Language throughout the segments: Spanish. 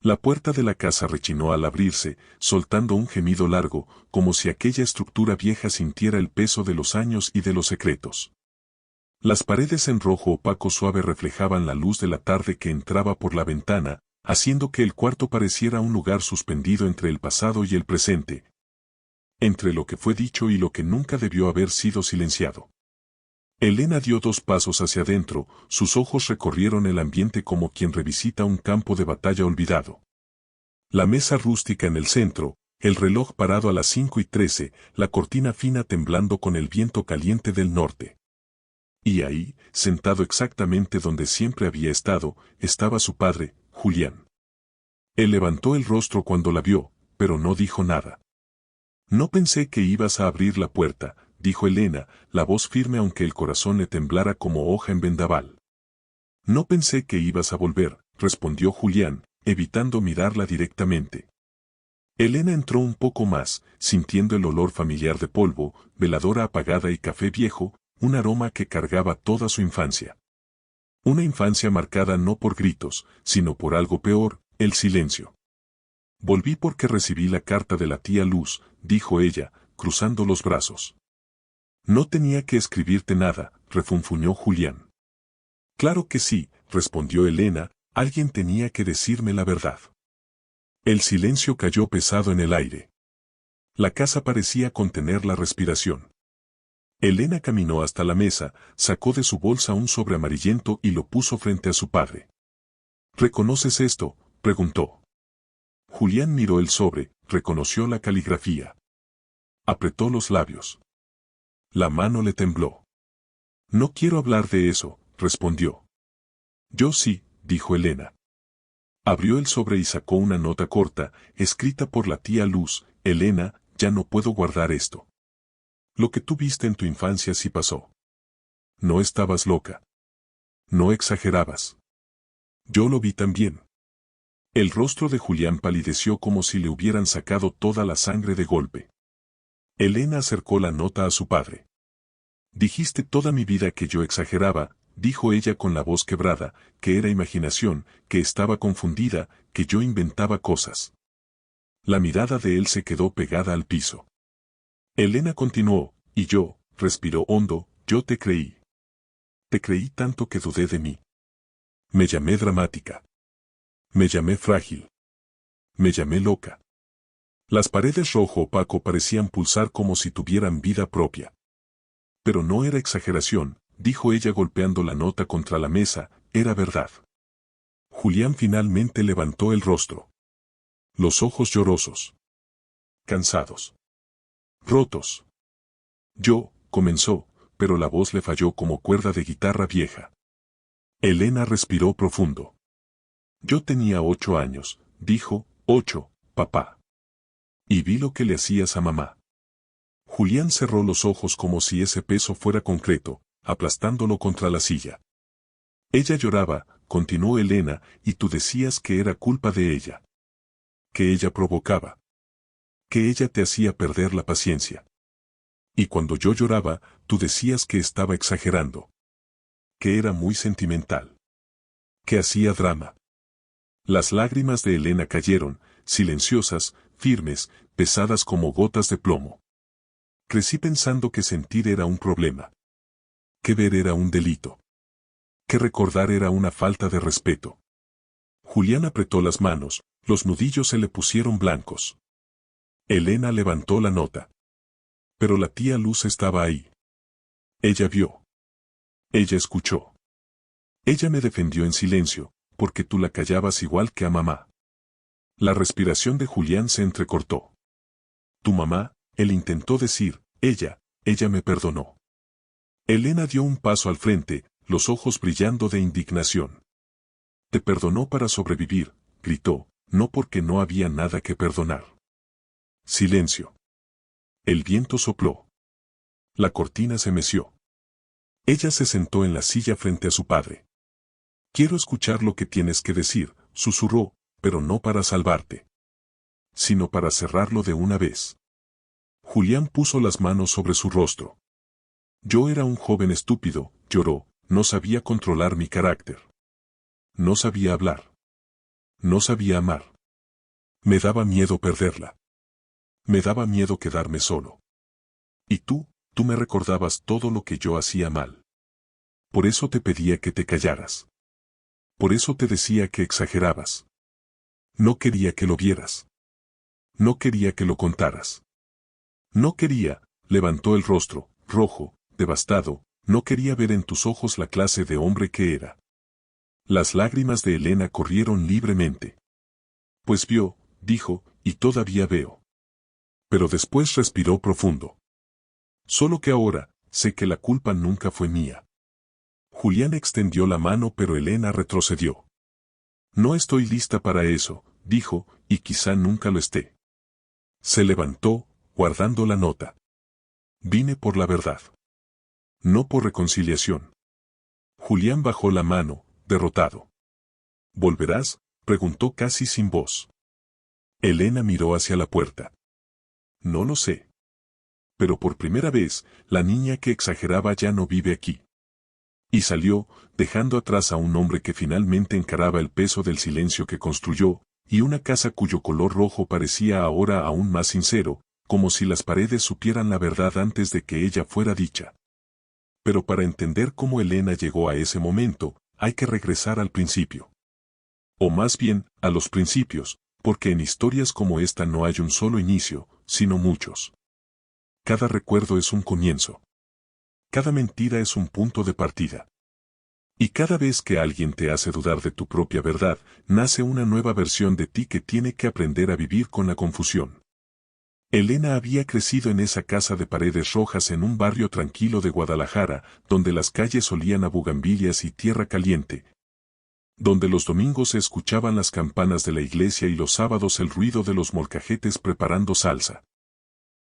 La puerta de la casa rechinó al abrirse, soltando un gemido largo, como si aquella estructura vieja sintiera el peso de los años y de los secretos. Las paredes en rojo opaco suave reflejaban la luz de la tarde que entraba por la ventana, haciendo que el cuarto pareciera un lugar suspendido entre el pasado y el presente, entre lo que fue dicho y lo que nunca debió haber sido silenciado. Elena dio 2 pasos hacia adentro, sus ojos recorrieron el ambiente como quien revisita un campo de batalla olvidado. La mesa rústica en el centro, el reloj parado a las 5:13, la cortina fina temblando con el viento caliente del norte. Y ahí, sentado exactamente donde siempre había estado, estaba su padre, Julián. Él levantó el rostro cuando la vio, pero no dijo nada. No pensé que ibas a abrir la puerta, dijo Elena, la voz firme aunque el corazón le temblara como hoja en vendaval. No pensé que ibas a volver, respondió Julián, evitando mirarla directamente. Elena entró un poco más, sintiendo el olor familiar de polvo, veladora apagada y café viejo, un aroma que cargaba toda su infancia. Una infancia marcada no por gritos, sino por algo peor, el silencio. Volví porque recibí la carta de la tía Luz, dijo ella, cruzando los brazos. No tenía que escribirte nada, refunfuñó Julián. Claro que sí, respondió Elena, alguien tenía que decirme la verdad. El silencio cayó pesado en el aire. La casa parecía contener la respiración. Elena caminó hasta la mesa, sacó de su bolsa un sobre amarillento y lo puso frente a su padre. ¿Reconoces esto?, preguntó. Julián miró el sobre, reconoció la caligrafía. Apretó los labios. La mano le tembló. No quiero hablar de eso, respondió. Yo sí, dijo Elena. Abrió el sobre y sacó una nota corta, escrita por la tía Luz. Elena, ya no puedo guardar esto. Lo que tú viste en tu infancia sí pasó. No estabas loca. No exagerabas. Yo lo vi también. El rostro de Julián palideció como si le hubieran sacado toda la sangre de golpe. Elena acercó la nota a su padre. Dijiste toda mi vida que yo exageraba, dijo ella con la voz quebrada, que era imaginación, que estaba confundida, que yo inventaba cosas. La mirada de él se quedó pegada al piso. Elena continuó, y yo, respiró hondo, yo te creí. Te creí tanto que dudé de mí. Me llamé dramática. Me llamé frágil. Me llamé loca. Las paredes rojo opaco parecían pulsar como si tuvieran vida propia. Pero no era exageración, dijo ella golpeando la nota contra la mesa, era verdad. Julián finalmente levantó el rostro. Los ojos llorosos. Cansados. Rotos. Yo, comenzó, pero la voz le falló como cuerda de guitarra vieja. Elena respiró profundo. Yo tenía 8 años, dijo, 8, papá. Y vi lo que le hacías a mamá. Julián cerró los ojos como si ese peso fuera concreto, aplastándolo contra la silla. Ella lloraba, continuó Elena, y tú decías que era culpa de ella. Que ella provocaba. Que ella te hacía perder la paciencia. Y cuando yo lloraba, tú decías que estaba exagerando. Que era muy sentimental. Que hacía drama. Las lágrimas de Elena cayeron, silenciosas, firmes, pesadas como gotas de plomo. Crecí pensando que sentir era un problema. Que ver era un delito. Que recordar era una falta de respeto. Julián apretó las manos, los nudillos se le pusieron blancos. Elena levantó la nota. Pero la tía Luz estaba ahí. Ella vio. Ella escuchó. Ella me defendió en silencio, porque tú la callabas igual que a mamá. La respiración de Julián se entrecortó. Tu mamá, él intentó decir, ella me perdonó. Elena dio un paso al frente, los ojos brillando de indignación. Te perdonó para sobrevivir, gritó, no porque no había nada que perdonar. Silencio. El viento sopló. La cortina se meció. Ella se sentó en la silla frente a su padre. Quiero escuchar lo que tienes que decir, susurró, pero no para salvarte, sino para cerrarlo de una vez. Julián puso las manos sobre su rostro. Yo era un joven estúpido, lloró, no sabía controlar mi carácter. No sabía hablar. No sabía amar. Me daba miedo perderla. Me daba miedo quedarme solo. Y tú me recordabas todo lo que yo hacía mal. Por eso te pedía que te callaras. Por eso te decía que exagerabas. No quería que lo vieras. No quería que lo contaras. No quería, levantó el rostro, rojo, devastado, no quería ver en tus ojos la clase de hombre que era. Las lágrimas de Elena corrieron libremente. Pues vio, dijo, y todavía veo. Pero después respiró profundo. Solo que ahora, sé que la culpa nunca fue mía. Julián extendió la mano pero Elena retrocedió. No estoy lista para eso, dijo, y quizá nunca lo esté. Se levantó, guardando la nota. Vine por la verdad. No por reconciliación. Julián bajó la mano, derrotado. ¿Volverás?, preguntó casi sin voz. Elena miró hacia la puerta. No lo sé. Pero por primera vez, la niña que exageraba ya no vive aquí. Y salió, dejando atrás a un hombre que finalmente encaraba el peso del silencio que construyó, y una casa cuyo color rojo parecía ahora aún más sincero, como si las paredes supieran la verdad antes de que ella fuera dicha. Pero para entender cómo Elena llegó a ese momento, hay que regresar al principio. O más bien, a los principios, porque en historias como esta no hay un solo inicio, sino muchos. Cada recuerdo es un comienzo. Cada mentira es un punto de partida. Y cada vez que alguien te hace dudar de tu propia verdad, nace una nueva versión de ti que tiene que aprender a vivir con la confusión. Elena había crecido en esa casa de paredes rojas en un barrio tranquilo de Guadalajara, donde las calles olían a bugambilias y tierra caliente, donde los domingos se escuchaban las campanas de la iglesia y los sábados el ruido de los molcajetes preparando salsa.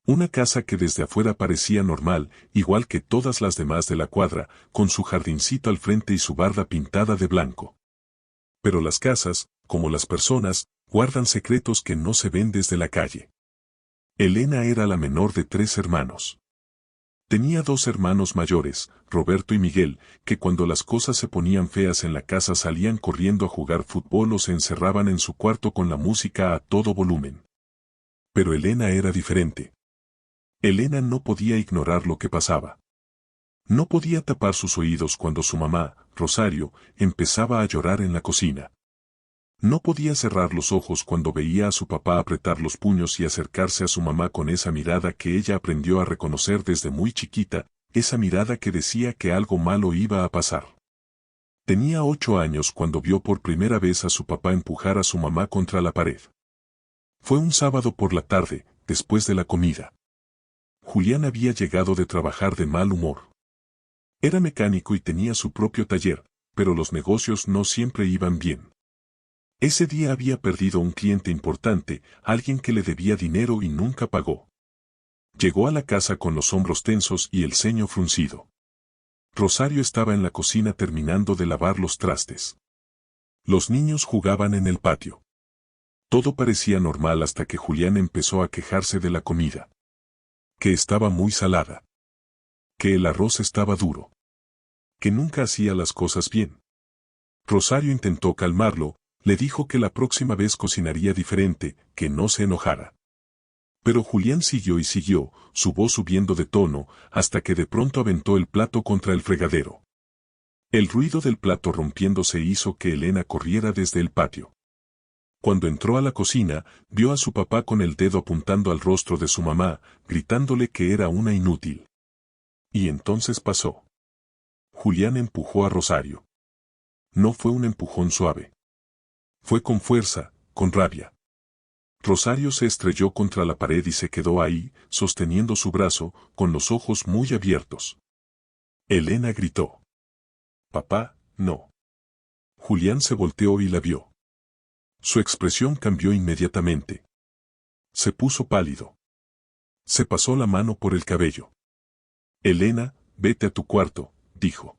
Una casa que desde afuera parecía normal, igual que todas las demás de la cuadra, con su jardincito al frente y su barda pintada de blanco. Pero las casas, como las personas, guardan secretos que no se ven desde la calle. Elena era la menor de 3 hermanos. Tenía 2 hermanos mayores, Roberto y Miguel, que cuando las cosas se ponían feas en la casa salían corriendo a jugar fútbol o se encerraban en su cuarto con la música a todo volumen. Pero Elena era diferente. Elena no podía ignorar lo que pasaba. No podía tapar sus oídos cuando su mamá, Rosario, empezaba a llorar en la cocina. No podía cerrar los ojos cuando veía a su papá apretar los puños y acercarse a su mamá con esa mirada que ella aprendió a reconocer desde muy chiquita, esa mirada que decía que algo malo iba a pasar. Tenía 8 años cuando vio por primera vez a su papá empujar a su mamá contra la pared. Fue un sábado por la tarde, después de la comida. Julián había llegado de trabajar de mal humor. Era mecánico y tenía su propio taller, pero los negocios no siempre iban bien. Ese día había perdido un cliente importante, alguien que le debía dinero y nunca pagó. Llegó a la casa con los hombros tensos y el ceño fruncido. Rosario estaba en la cocina terminando de lavar los trastes. Los niños jugaban en el patio. Todo parecía normal hasta que Julián empezó a quejarse de la comida. Que estaba muy salada. Que el arroz estaba duro. Que nunca hacía las cosas bien. Rosario intentó calmarlo, le dijo que la próxima vez cocinaría diferente, que no se enojara. Pero Julián siguió y siguió, su voz subiendo de tono, hasta que de pronto aventó el plato contra el fregadero. El ruido del plato rompiéndose hizo que Elena corriera desde el patio. Cuando entró a la cocina, vio a su papá con el dedo apuntando al rostro de su mamá, gritándole que era una inútil. Y entonces pasó. Julián empujó a Rosario. No fue un empujón suave. Fue con fuerza, con rabia. Rosario se estrelló contra la pared y se quedó ahí, sosteniendo su brazo, con los ojos muy abiertos. Elena gritó. «Papá, no». Julián se volteó y la vio. Su expresión cambió inmediatamente. Se puso pálido. Se pasó la mano por el cabello. «Elena, vete a tu cuarto», dijo.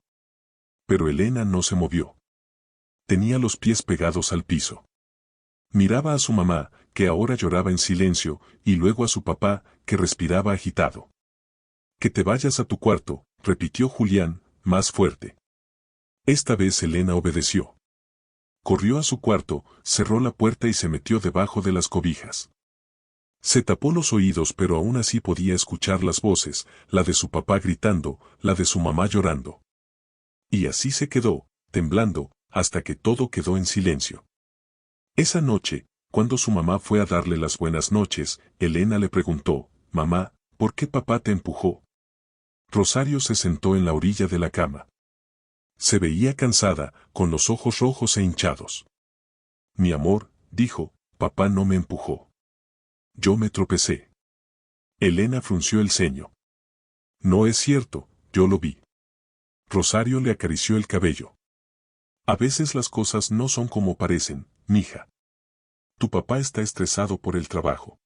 Pero Elena no se movió. Tenía los pies pegados al piso. Miraba a su mamá, que ahora lloraba en silencio, y luego a su papá, que respiraba agitado. «Que te vayas a tu cuarto», repitió Julián, más fuerte. Esta vez Elena obedeció. Corrió a su cuarto, cerró la puerta y se metió debajo de las cobijas. Se tapó los oídos, pero aún así podía escuchar las voces, la de su papá gritando, la de su mamá llorando. Y así se quedó, temblando, hasta que todo quedó en silencio. Esa noche, cuando su mamá fue a darle las buenas noches, Elena le preguntó, «Mamá, ¿por qué papá te empujó?» Rosario se sentó en la orilla de la cama. Se veía cansada, con los ojos rojos e hinchados. «Mi amor», dijo, «papá no me empujó. Yo me tropecé». Elena frunció el ceño. «No es cierto, yo lo vi». Rosario le acarició el cabello. «A veces las cosas no son como parecen, mija. Tu papá está estresado por el trabajo.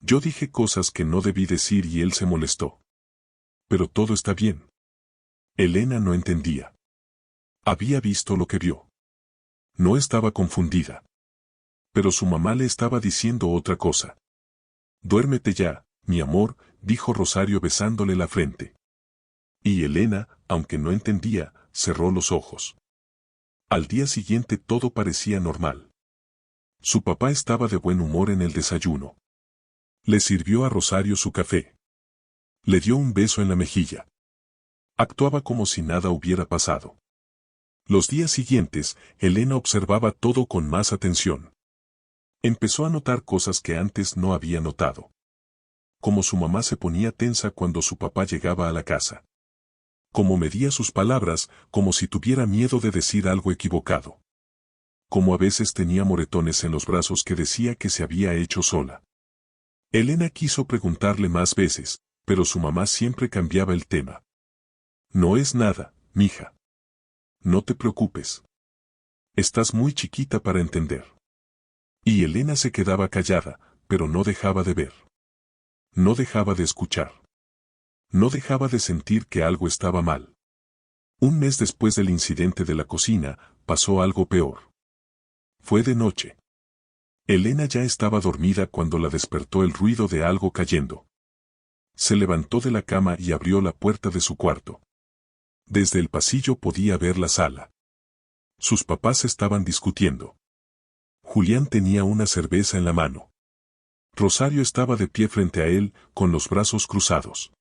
Yo dije cosas que no debí decir y él se molestó. Pero todo está bien». Elena no entendía. Había visto lo que vio. No estaba confundida. Pero su mamá le estaba diciendo otra cosa. «Duérmete ya, mi amor», dijo Rosario besándole la frente. Y Elena, aunque no entendía, cerró los ojos. Al día siguiente todo parecía normal. Su papá estaba de buen humor en el desayuno. Le sirvió a Rosario su café. Le dio un beso en la mejilla. Actuaba como si nada hubiera pasado. Los días siguientes, Elena observaba todo con más atención. Empezó a notar cosas que antes no había notado. Como su mamá se ponía tensa cuando su papá llegaba a la casa. Como medía sus palabras, como si tuviera miedo de decir algo equivocado. Como a veces tenía moretones en los brazos que decía que se había hecho sola. Elena quiso preguntarle más veces, pero su mamá siempre cambiaba el tema. «No es nada, mija. No te preocupes. Estás muy chiquita para entender». Y Elena se quedaba callada, pero no dejaba de ver. No dejaba de escuchar. No dejaba de sentir que algo estaba mal. Un mes después del incidente de la cocina, pasó algo peor. Fue de noche. Elena ya estaba dormida cuando la despertó el ruido de algo cayendo. Se levantó de la cama y abrió la puerta de su cuarto. Desde el pasillo podía ver la sala. Sus papás estaban discutiendo. Julián tenía una cerveza en la mano. Rosario estaba de pie frente a él, con los brazos cruzados.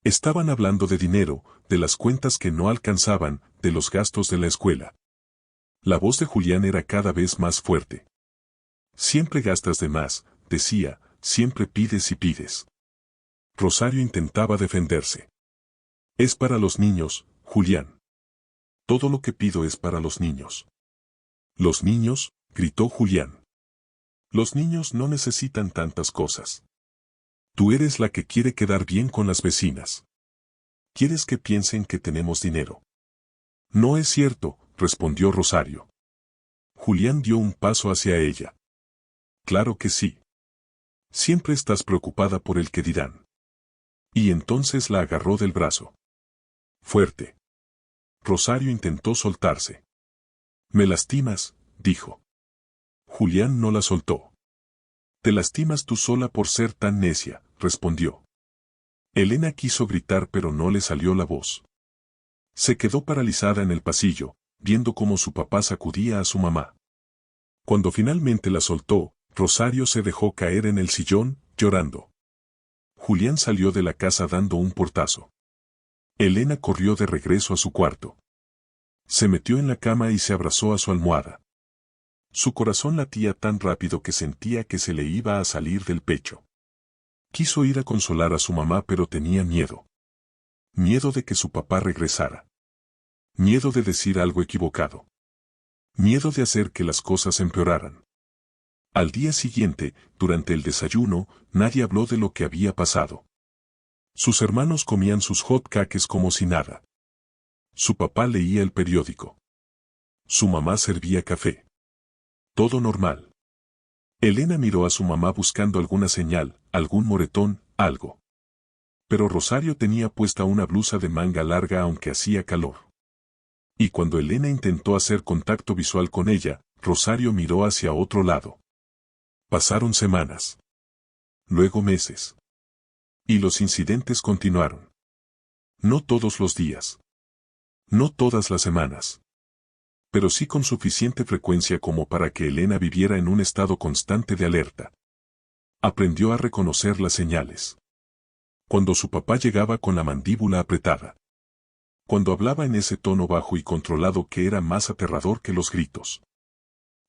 Estaban hablando de dinero, de las cuentas que no alcanzaban, de los gastos de la escuela. La voz de Julián era cada vez más fuerte. «Siempre gastas de más», decía, «siempre pides y pides». Rosario intentaba defenderse. «Es para los niños, Julián. Todo lo que pido es para los niños». «¿Los niños?», gritó Julián. «Los niños no necesitan tantas cosas. Tú eres la que quiere quedar bien con las vecinas. Quieres que piensen que tenemos dinero». «No es cierto», respondió Rosario. Julián dio un paso hacia ella. «Claro que sí. Siempre estás preocupada por el que dirán». Y entonces la agarró del brazo. Fuerte. Rosario intentó soltarse. «Me lastimas», dijo. Julián no la soltó. «Te lastimas tú sola por ser tan necia», respondió. Elena quiso gritar pero no le salió la voz. Se quedó paralizada en el pasillo, viendo cómo su papá sacudía a su mamá. Cuando finalmente la soltó, Rosario se dejó caer en el sillón, llorando. Julián salió de la casa dando un portazo. Elena corrió de regreso a su cuarto. Se metió en la cama y se abrazó a su almohada. Su corazón latía tan rápido que sentía que se le iba a salir del pecho. Quiso ir a consolar a su mamá pero tenía miedo. Miedo de que su papá regresara. Miedo de decir algo equivocado. Miedo de hacer que las cosas empeoraran. Al día siguiente, durante el desayuno, nadie habló de lo que había pasado. Sus hermanos comían sus hot cakes como si nada. Su papá leía el periódico. Su mamá servía café. Todo normal. Elena miró a su mamá buscando alguna señal, algún moretón, algo. Pero Rosario tenía puesta una blusa de manga larga aunque hacía calor. Y cuando Elena intentó hacer contacto visual con ella, Rosario miró hacia otro lado. Pasaron semanas. Luego meses. Y los incidentes continuaron. No todos los días. No todas las semanas. pero sí con suficiente frecuencia como para que Elena viviera en un estado constante de alerta. Aprendió a reconocer las señales. Cuando su papá llegaba con la mandíbula apretada. Cuando hablaba en ese tono bajo y controlado que era más aterrador que los gritos.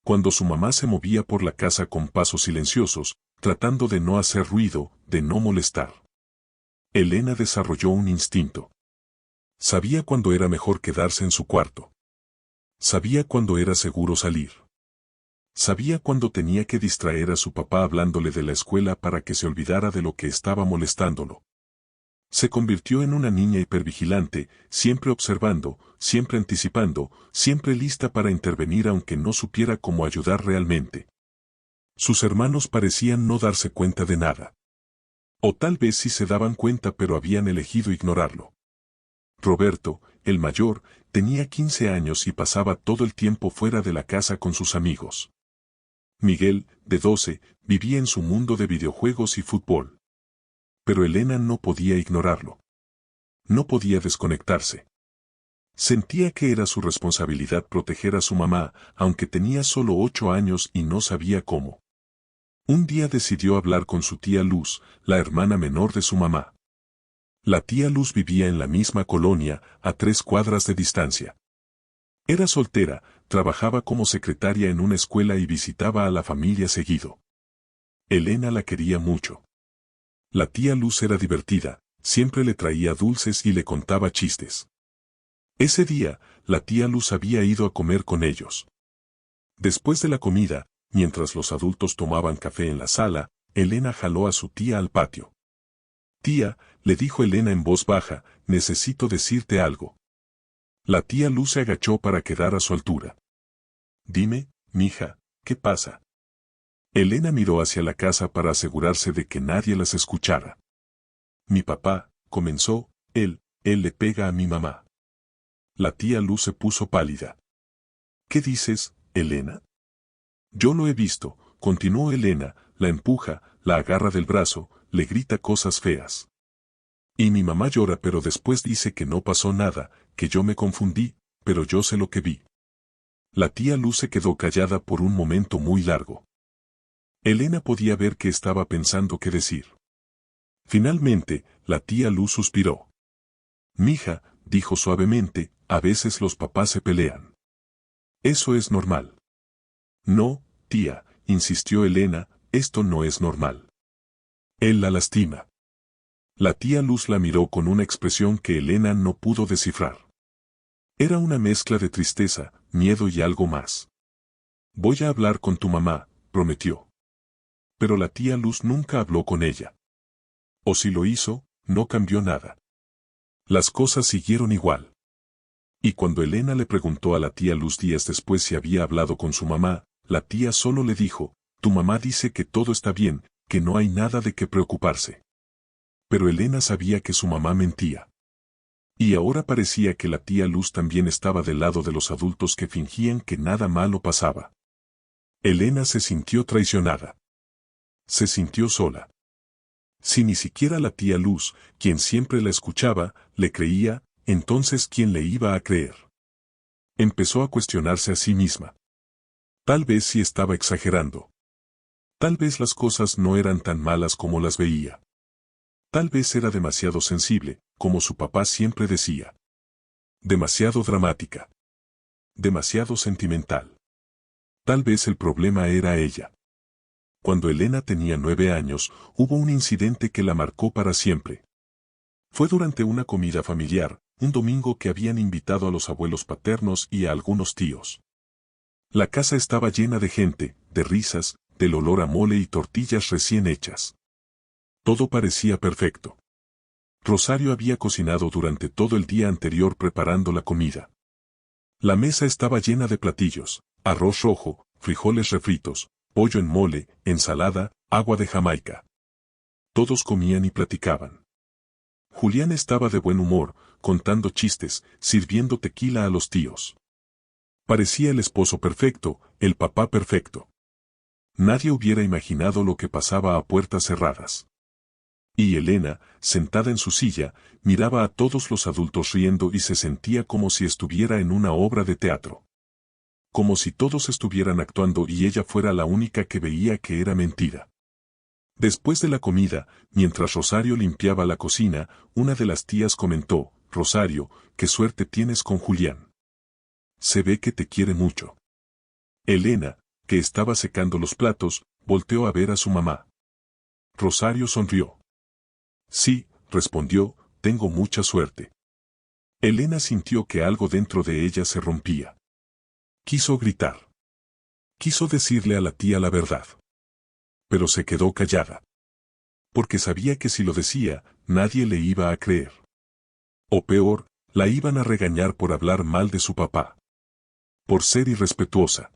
Cuando su mamá se movía por la casa con pasos silenciosos, tratando de no hacer ruido, de no molestar. Elena desarrolló un instinto. Sabía cuándo era mejor quedarse en su cuarto. Sabía cuándo era seguro salir. Sabía cuándo tenía que distraer a su papá hablándole de la escuela para que se olvidara de lo que estaba molestándolo. Se convirtió en una niña hipervigilante, siempre observando, siempre anticipando, siempre lista para intervenir aunque no supiera cómo ayudar realmente. Sus hermanos parecían no darse cuenta de nada. O tal vez sí se daban cuenta pero habían elegido ignorarlo. Roberto, el mayor, tenía 15 años y pasaba todo el tiempo fuera de la casa con sus amigos. Miguel, de 12, vivía en su mundo de videojuegos y fútbol. Pero Elena no podía ignorarlo. No podía desconectarse. Sentía que era su responsabilidad proteger a su mamá, aunque tenía solo 8 años y no sabía cómo. Un día decidió hablar con su tía Luz, la hermana menor de su mamá. La tía Luz vivía en la misma colonia, a 3 cuadras de distancia. Era soltera, trabajaba como secretaria en una escuela y visitaba a la familia seguido. Elena la quería mucho. La tía Luz era divertida, siempre le traía dulces y le contaba chistes. Ese día, la tía Luz había ido a comer con ellos. Después de la comida, mientras los adultos tomaban café en la sala, Elena jaló a su tía al patio. Tía, le dijo Elena en voz baja, necesito decirte algo. La tía Luz se agachó para quedar a su altura. Dime, mija, ¿qué pasa? Elena miró hacia la casa para asegurarse de que nadie las escuchara. Mi papá, comenzó, él le pega a mi mamá. La tía Luz se puso pálida. ¿Qué dices, Elena? Yo lo he visto, continuó Elena, la empuja, la agarra del brazo, le grita cosas feas. Y mi mamá llora pero después dice que no pasó nada, que yo me confundí, pero yo sé lo que vi. La tía Luz se quedó callada por un momento muy largo. Elena podía ver que estaba pensando qué decir. Finalmente, la tía Luz suspiró. Mija, dijo suavemente, a veces los papás se pelean. Eso es normal. No, tía, insistió Elena, esto no es normal. Él la lastima. La tía Luz la miró con una expresión que Elena no pudo descifrar. Era una mezcla de tristeza, miedo y algo más. Voy a hablar con tu mamá, prometió. Pero la tía Luz nunca habló con ella. O si lo hizo, no cambió nada. Las cosas siguieron igual. Y cuando Elena le preguntó a la tía Luz días después si había hablado con su mamá, la tía solo le dijo, tu mamá dice que todo está bien, que no hay nada de qué preocuparse. Pero Elena sabía que su mamá mentía. Y ahora parecía que la tía Luz también estaba del lado de los adultos que fingían que nada malo pasaba. Elena se sintió traicionada. Se sintió sola. Si ni siquiera la tía Luz, quien siempre la escuchaba, le creía, entonces ¿quién le iba a creer? Empezó a cuestionarse a sí misma. Tal vez sí estaba exagerando. Tal vez las cosas no eran tan malas como las veía. Tal vez era demasiado sensible, como su papá siempre decía. Demasiado dramática. Demasiado sentimental. Tal vez el problema era ella. Cuando Elena tenía 9 años, hubo un incidente que la marcó para siempre. Fue durante una comida familiar, un domingo que habían invitado a los abuelos paternos y a algunos tíos. La casa estaba llena de gente, de risas, del olor a mole y tortillas recién hechas. Todo parecía perfecto. Rosario había cocinado durante todo el día anterior preparando la comida. La mesa estaba llena de platillos, arroz rojo, frijoles refritos, pollo en mole, ensalada, agua de Jamaica. Todos comían y platicaban. Julián estaba de buen humor, contando chistes, sirviendo tequila a los tíos. Parecía el esposo perfecto, el papá perfecto. Nadie hubiera imaginado lo que pasaba a puertas cerradas. Y Elena, sentada en su silla, miraba a todos los adultos riendo y se sentía como si estuviera en una obra de teatro. como si todos estuvieran actuando y ella fuera la única que veía que era mentira. Después de la comida, mientras Rosario limpiaba la cocina, una de las tías comentó: «Rosario, qué suerte tienes con Julián. Se ve que te quiere mucho». Elena, que estaba secando los platos, volteó a ver a su mamá. Rosario sonrió. «Sí», respondió, «tengo mucha suerte». Elena sintió que algo dentro de ella se rompía. Quiso gritar. Quiso decirle a la tía la verdad. Pero se quedó callada. Porque sabía que si lo decía, nadie le iba a creer. O peor, la iban a regañar por hablar mal de su papá. Por ser irrespetuosa.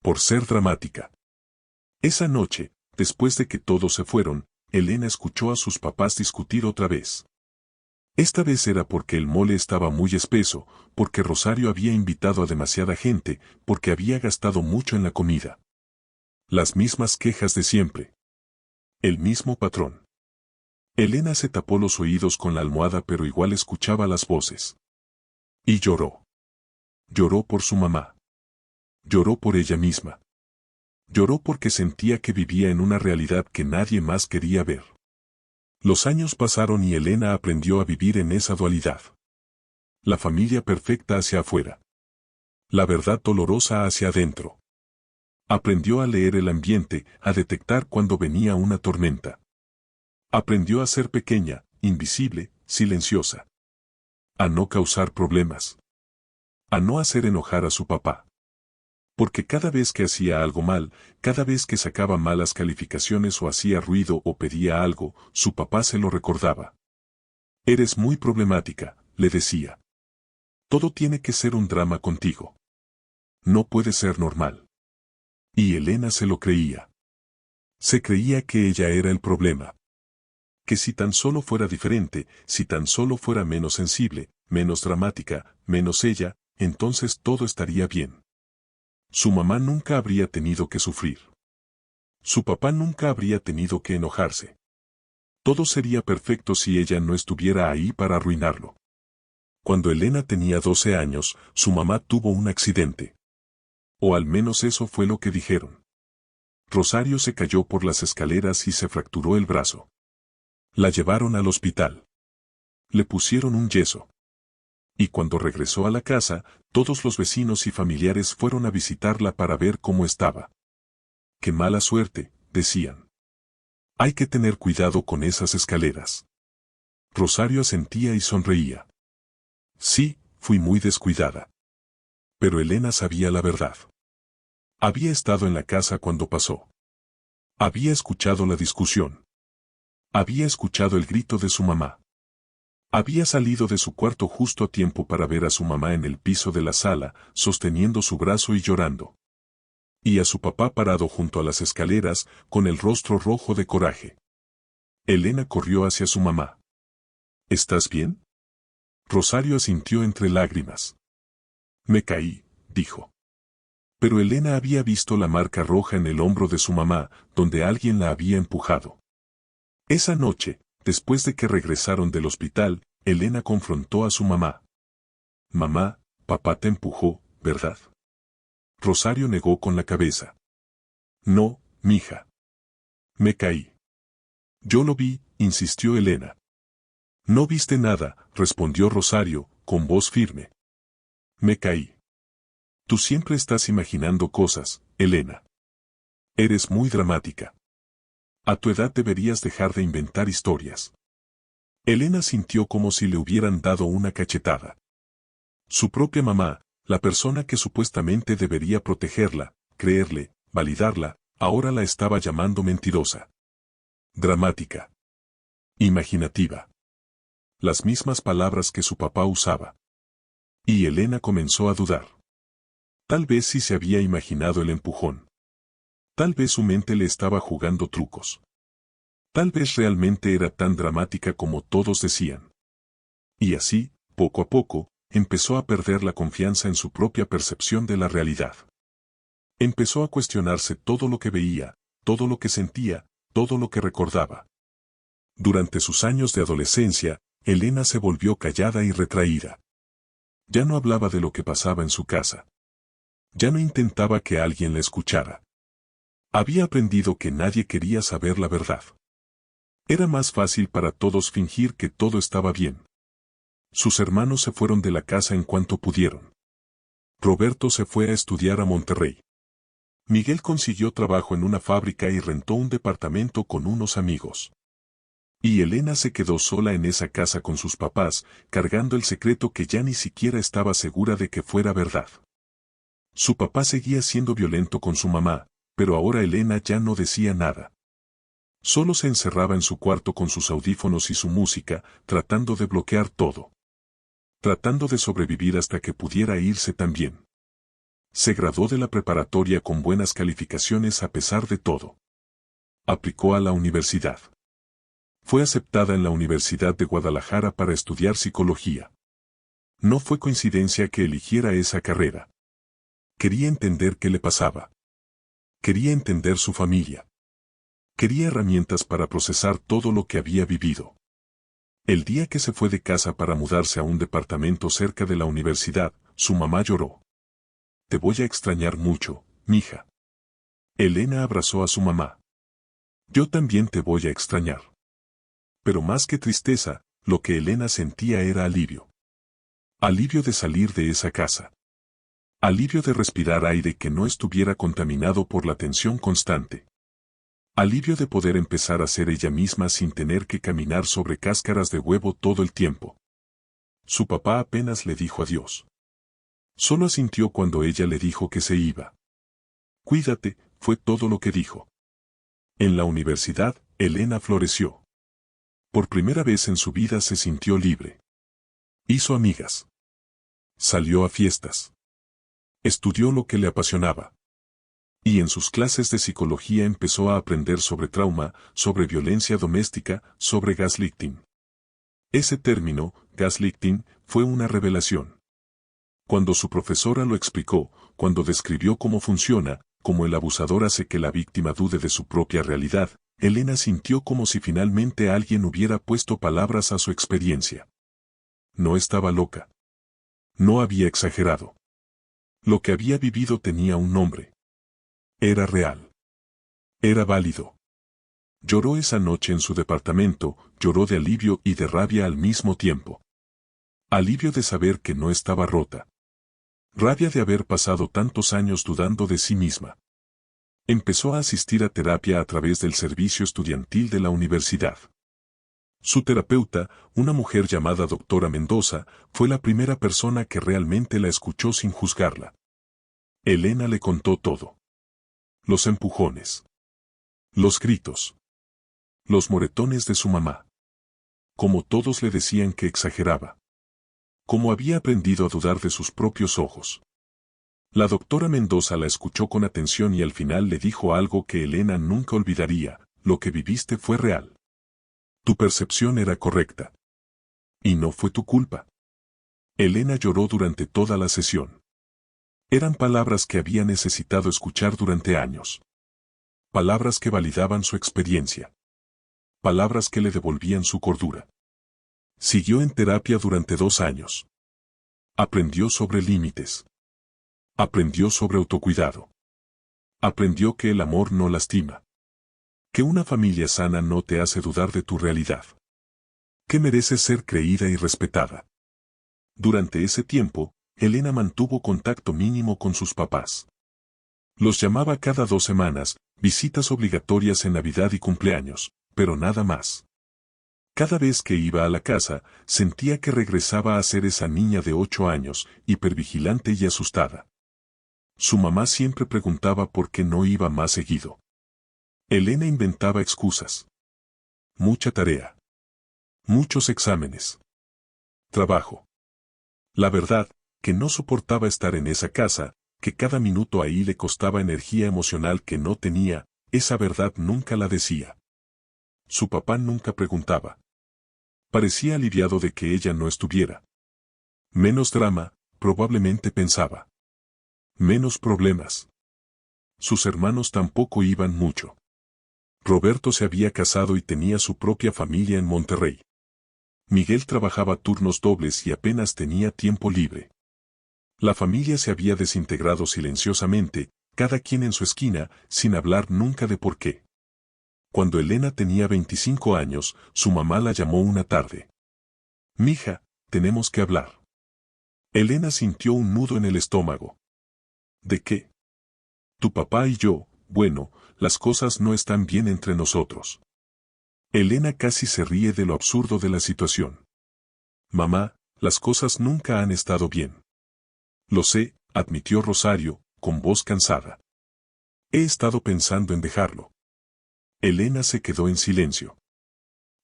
Por ser dramática. Esa noche, después de que todos se fueron, Elena escuchó a sus papás discutir otra vez. Esta vez era porque el mole estaba muy espeso, porque Rosario había invitado a demasiada gente, porque había gastado mucho en la comida. Las mismas quejas de siempre. El mismo patrón. Elena se tapó los oídos con la almohada, pero igual escuchaba las voces. Y lloró. Lloró por su mamá. Lloró por ella misma. Lloró porque sentía que vivía en una realidad que nadie más quería ver. Los años pasaron y Elena aprendió a vivir en esa dualidad. La familia perfecta hacia afuera. La verdad dolorosa hacia adentro. Aprendió a leer el ambiente, a detectar cuando venía una tormenta. Aprendió a ser pequeña, invisible, silenciosa. A no causar problemas. A no hacer enojar a su papá. Porque cada vez que hacía algo mal, cada vez que sacaba malas calificaciones o hacía ruido o pedía algo, su papá se lo recordaba. «Eres muy problemática», le decía. «Todo tiene que ser un drama contigo. No puede ser normal». Y Elena se lo creía. Se creía que ella era el problema. Que si tan solo fuera diferente, si tan solo fuera menos sensible, menos dramática, menos ella, entonces todo estaría bien. Su mamá nunca habría tenido que sufrir. Su papá nunca habría tenido que enojarse. Todo sería perfecto si ella no estuviera ahí para arruinarlo. Cuando Elena tenía 12 años, su mamá tuvo un accidente. O al menos eso fue lo que dijeron. Rosario se cayó por las escaleras y se fracturó el brazo. La llevaron al hospital. Le pusieron un yeso. Y cuando regresó a la casa, todos los vecinos y familiares fueron a visitarla para ver cómo estaba. «Qué mala suerte», decían. «Hay que tener cuidado con esas escaleras». Rosario asentía y sonreía. «Sí, fui muy descuidada». Pero Elena sabía la verdad. Había estado en la casa cuando pasó. Había escuchado la discusión. Había escuchado el grito de su mamá. Había salido de su cuarto justo a tiempo para ver a su mamá en el piso de la sala, sosteniendo su brazo y llorando. Y a su papá parado junto a las escaleras, con el rostro rojo de coraje. Elena corrió hacia su mamá. «¿Estás bien?». Rosario asintió entre lágrimas. «Me caí», dijo. Pero Elena había visto la marca roja en el hombro de su mamá, donde alguien la había empujado. Esa noche, después de que regresaron del hospital, Elena confrontó a su mamá. «Mamá, papá te empujó, ¿verdad?». Rosario negó con la cabeza. «No, mija. Me caí». «Yo lo vi», insistió Elena. «No viste nada», respondió Rosario, con voz firme. «Me caí». «Tú siempre estás imaginando cosas, Elena. Eres muy dramática. A tu edad deberías dejar de inventar historias». Elena sintió como si le hubieran dado una cachetada. Su propia mamá, la persona que supuestamente debería protegerla, creerle, validarla, ahora la estaba llamando mentirosa. Dramática. Imaginativa. Las mismas palabras que su papá usaba. Y Elena comenzó a dudar. Tal vez sí se había imaginado el empujón. Tal vez su mente le estaba jugando trucos. Tal vez realmente era tan dramática como todos decían. Y así, poco a poco, empezó a perder la confianza en su propia percepción de la realidad. Empezó a cuestionarse todo lo que veía, todo lo que sentía, todo lo que recordaba. Durante sus años de adolescencia, Elena se volvió callada y retraída. Ya no hablaba de lo que pasaba en su casa. Ya no intentaba que alguien la escuchara. Había aprendido que nadie quería saber la verdad. Era más fácil para todos fingir que todo estaba bien. Sus hermanos se fueron de la casa en cuanto pudieron. Roberto se fue a estudiar a Monterrey. Miguel consiguió trabajo en una fábrica y rentó un departamento con unos amigos. Y Elena se quedó sola en esa casa con sus papás, cargando el secreto que ya ni siquiera estaba segura de que fuera verdad. Su papá seguía siendo violento con su mamá, pero ahora Elena ya no decía nada. Solo se encerraba en su cuarto con sus audífonos y su música, tratando de bloquear todo. Tratando de sobrevivir hasta que pudiera irse también. Se graduó de la preparatoria con buenas calificaciones a pesar de todo. Aplicó a la universidad. Fue aceptada en la Universidad de Guadalajara para estudiar psicología. No fue coincidencia que eligiera esa carrera. Quería entender qué le pasaba. Quería entender su familia. Quería herramientas para procesar todo lo que había vivido. El día que se fue de casa para mudarse a un departamento cerca de la universidad, su mamá lloró. Te voy a extrañar mucho, mija. Elena abrazó a su mamá. Yo también te voy a extrañar. Pero más que tristeza, lo que Elena sentía era alivio. Alivio de salir de esa casa. Alivio de respirar aire que no estuviera contaminado por la tensión constante. Alivio de poder empezar a ser ella misma sin tener que caminar sobre cáscaras de huevo todo el tiempo. Su papá apenas le dijo adiós. Solo asintió cuando ella le dijo que se iba. Cuídate, fue todo lo que dijo. En la universidad, Elena floreció. Por primera vez en su vida se sintió libre. Hizo amigas. Salió a fiestas. Estudió lo que le apasionaba. Y en sus clases de psicología empezó a aprender sobre trauma, sobre violencia doméstica, sobre gaslighting. Ese término, gaslighting, fue una revelación. Cuando su profesora lo explicó, cuando describió cómo funciona, cómo el abusador hace que la víctima dude de su propia realidad, Elena sintió como si finalmente alguien hubiera puesto palabras a su experiencia. No estaba loca. No había exagerado. Lo que había vivido tenía un nombre. Era real. Era válido. Lloró esa noche en su departamento, lloró de alivio y de rabia al mismo tiempo. Alivio de saber que no estaba rota. Rabia de haber pasado tantos años dudando de sí misma. Empezó a asistir a terapia a través del servicio estudiantil de la universidad. Su terapeuta, una mujer llamada doctora Mendoza, fue la primera persona que realmente la escuchó sin juzgarla. Elena le contó todo. Los empujones. Los gritos. Los moretones de su mamá. Como todos le decían que exageraba. Como había aprendido a dudar de sus propios ojos. La doctora Mendoza la escuchó con atención y al final le dijo algo que Elena nunca olvidaría: lo que viviste fue real. Tu percepción era correcta. Y no fue tu culpa. Elena lloró durante toda la sesión. Eran palabras que había necesitado escuchar durante años. Palabras que validaban su experiencia. Palabras que le devolvían su cordura. Siguió en terapia durante 2 años. Aprendió sobre límites. Aprendió sobre autocuidado. Aprendió que el amor no lastima. Que una familia sana no te hace dudar de tu realidad. Que mereces ser creída y respetada. Durante ese tiempo, Elena mantuvo contacto mínimo con sus papás. Los llamaba cada 2 semanas, visitas obligatorias en Navidad y cumpleaños, pero nada más. Cada vez que iba a la casa, sentía que regresaba a ser esa niña de 8 años, hipervigilante y asustada. Su mamá siempre preguntaba por qué no iba más seguido. Elena inventaba excusas. Mucha tarea. Muchos exámenes. Trabajo. La verdad, que no soportaba estar en esa casa, que cada minuto ahí le costaba energía emocional que no tenía, esa verdad nunca la decía. Su papá nunca preguntaba. Parecía aliviado de que ella no estuviera. Menos drama, probablemente pensaba. Menos problemas. Sus hermanos tampoco iban mucho. Roberto se había casado y tenía su propia familia en Monterrey. Miguel trabajaba turnos dobles y apenas tenía tiempo libre. La familia se había desintegrado silenciosamente, cada quien en su esquina, sin hablar nunca de por qué. Cuando Elena tenía 25 años, su mamá la llamó una tarde. «Mija, tenemos que hablar». Elena sintió un nudo en el estómago. «¿De qué?» «Tu papá y yo, bueno, las cosas no están bien entre nosotros». Elena casi se ríe de lo absurdo de la situación. «Mamá, las cosas nunca han estado bien». «Lo sé», admitió Rosario, con voz cansada. «He estado pensando en dejarlo». Elena se quedó en silencio.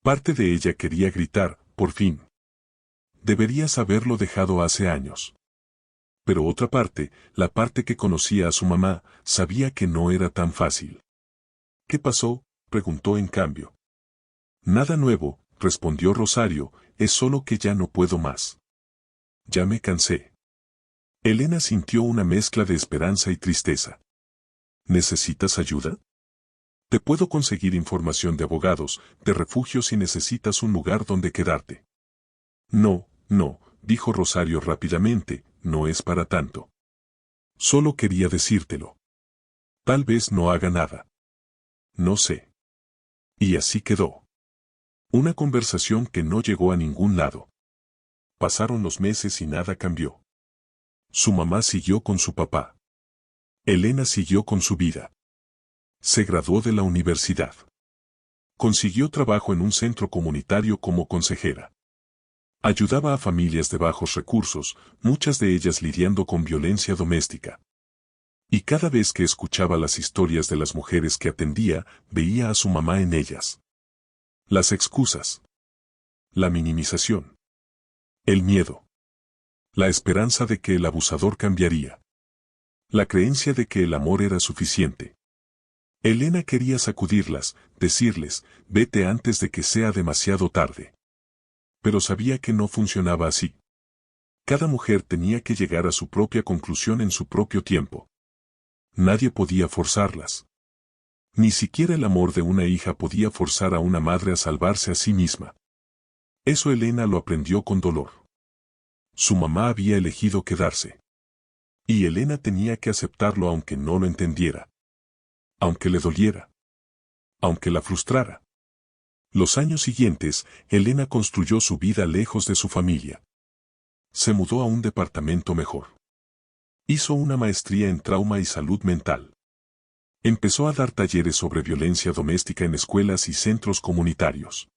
Parte de ella quería gritar, por fin. Deberías haberlo dejado hace años. Pero otra parte, la parte que conocía a su mamá, sabía que no era tan fácil. «¿Qué pasó?», preguntó en cambio. «Nada nuevo», respondió Rosario, «es solo que ya no puedo más. Ya me cansé». Elena sintió una mezcla de esperanza y tristeza. «¿Necesitas ayuda? Te puedo conseguir información de abogados, de refugios si necesitas un lugar donde quedarte». «No, no», dijo Rosario rápidamente, «no es para tanto. Solo quería decírtelo. Tal vez no haga nada. No sé». Y así quedó. Una conversación que no llegó a ningún lado. Pasaron los meses y nada cambió. Su mamá siguió con su papá. Elena siguió con su vida. Se graduó de la universidad. Consiguió trabajo en un centro comunitario como consejera. Ayudaba a familias de bajos recursos, muchas de ellas lidiando con violencia doméstica. Y cada vez que escuchaba las historias de las mujeres que atendía, veía a su mamá en ellas. Las excusas. La minimización. El miedo. La esperanza de que el abusador cambiaría. La creencia de que el amor era suficiente. Elena quería sacudirlas, decirles, «vete antes de que sea demasiado tarde». Pero sabía que no funcionaba así. Cada mujer tenía que llegar a su propia conclusión en su propio tiempo. Nadie podía forzarlas. Ni siquiera el amor de una hija podía forzar a una madre a salvarse a sí misma. Eso Elena lo aprendió con dolor. Su mamá había elegido quedarse. Y Elena tenía que aceptarlo aunque no lo entendiera. Aunque le doliera. Aunque la frustrara. Los años siguientes, Elena construyó su vida lejos de su familia. Se mudó a un departamento mejor. Hizo una maestría en trauma y salud mental. Empezó a dar talleres sobre violencia doméstica en escuelas y centros comunitarios.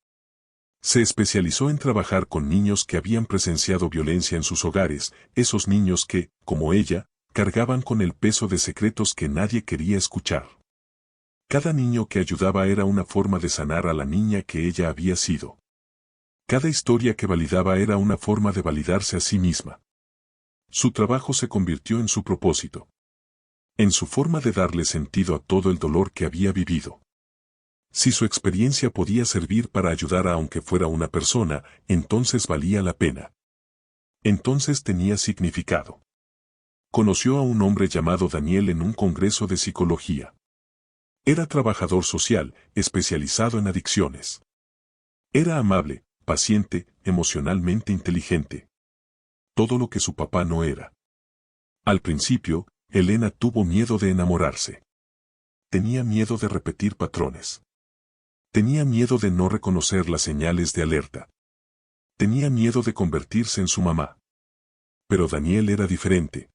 Se especializó en trabajar con niños que habían presenciado violencia en sus hogares, esos niños que, como ella, cargaban con el peso de secretos que nadie quería escuchar. Cada niño que ayudaba era una forma de sanar a la niña que ella había sido. Cada historia que validaba era una forma de validarse a sí misma. Su trabajo se convirtió en su propósito. En su forma de darle sentido a todo el dolor que había vivido. Si su experiencia podía servir para ayudar a aunque fuera una persona, entonces valía la pena. Entonces tenía significado. Conoció a un hombre llamado Daniel en un congreso de psicología. Era trabajador social, especializado en adicciones. Era amable, paciente, emocionalmente inteligente. Todo lo que su papá no era. Al principio, Elena tuvo miedo de enamorarse. Tenía miedo de repetir patrones. Tenía miedo de no reconocer las señales de alerta. Tenía miedo de convertirse en su mamá. Pero Daniel era diferente.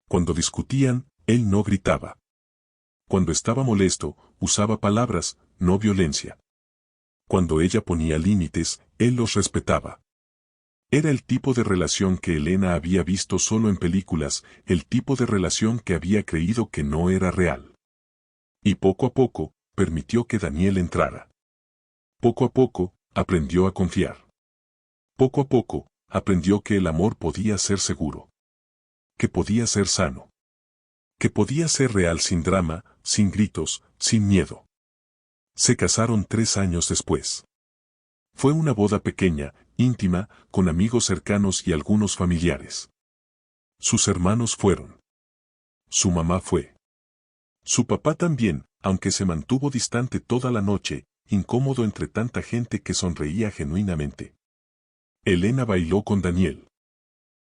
Cuando discutían, él no gritaba. Cuando estaba molesto, usaba palabras, no violencia. Cuando ella ponía límites, él los respetaba. Era el tipo de relación que Elena había visto solo en películas, el tipo de relación que había creído que no era real. Y poco a poco, permitió que Daniel entrara. Poco a poco, aprendió a confiar. Poco a poco, aprendió que el amor podía ser seguro. Que podía ser sano. Que podía ser real sin drama, sin gritos, sin miedo. Se casaron 3 años después. Fue una boda pequeña, íntima, con amigos cercanos y algunos familiares. Sus hermanos fueron. Su mamá fue. Su papá también, aunque se mantuvo distante toda la noche, incómodo entre tanta gente que sonreía genuinamente. Elena bailó con Daniel.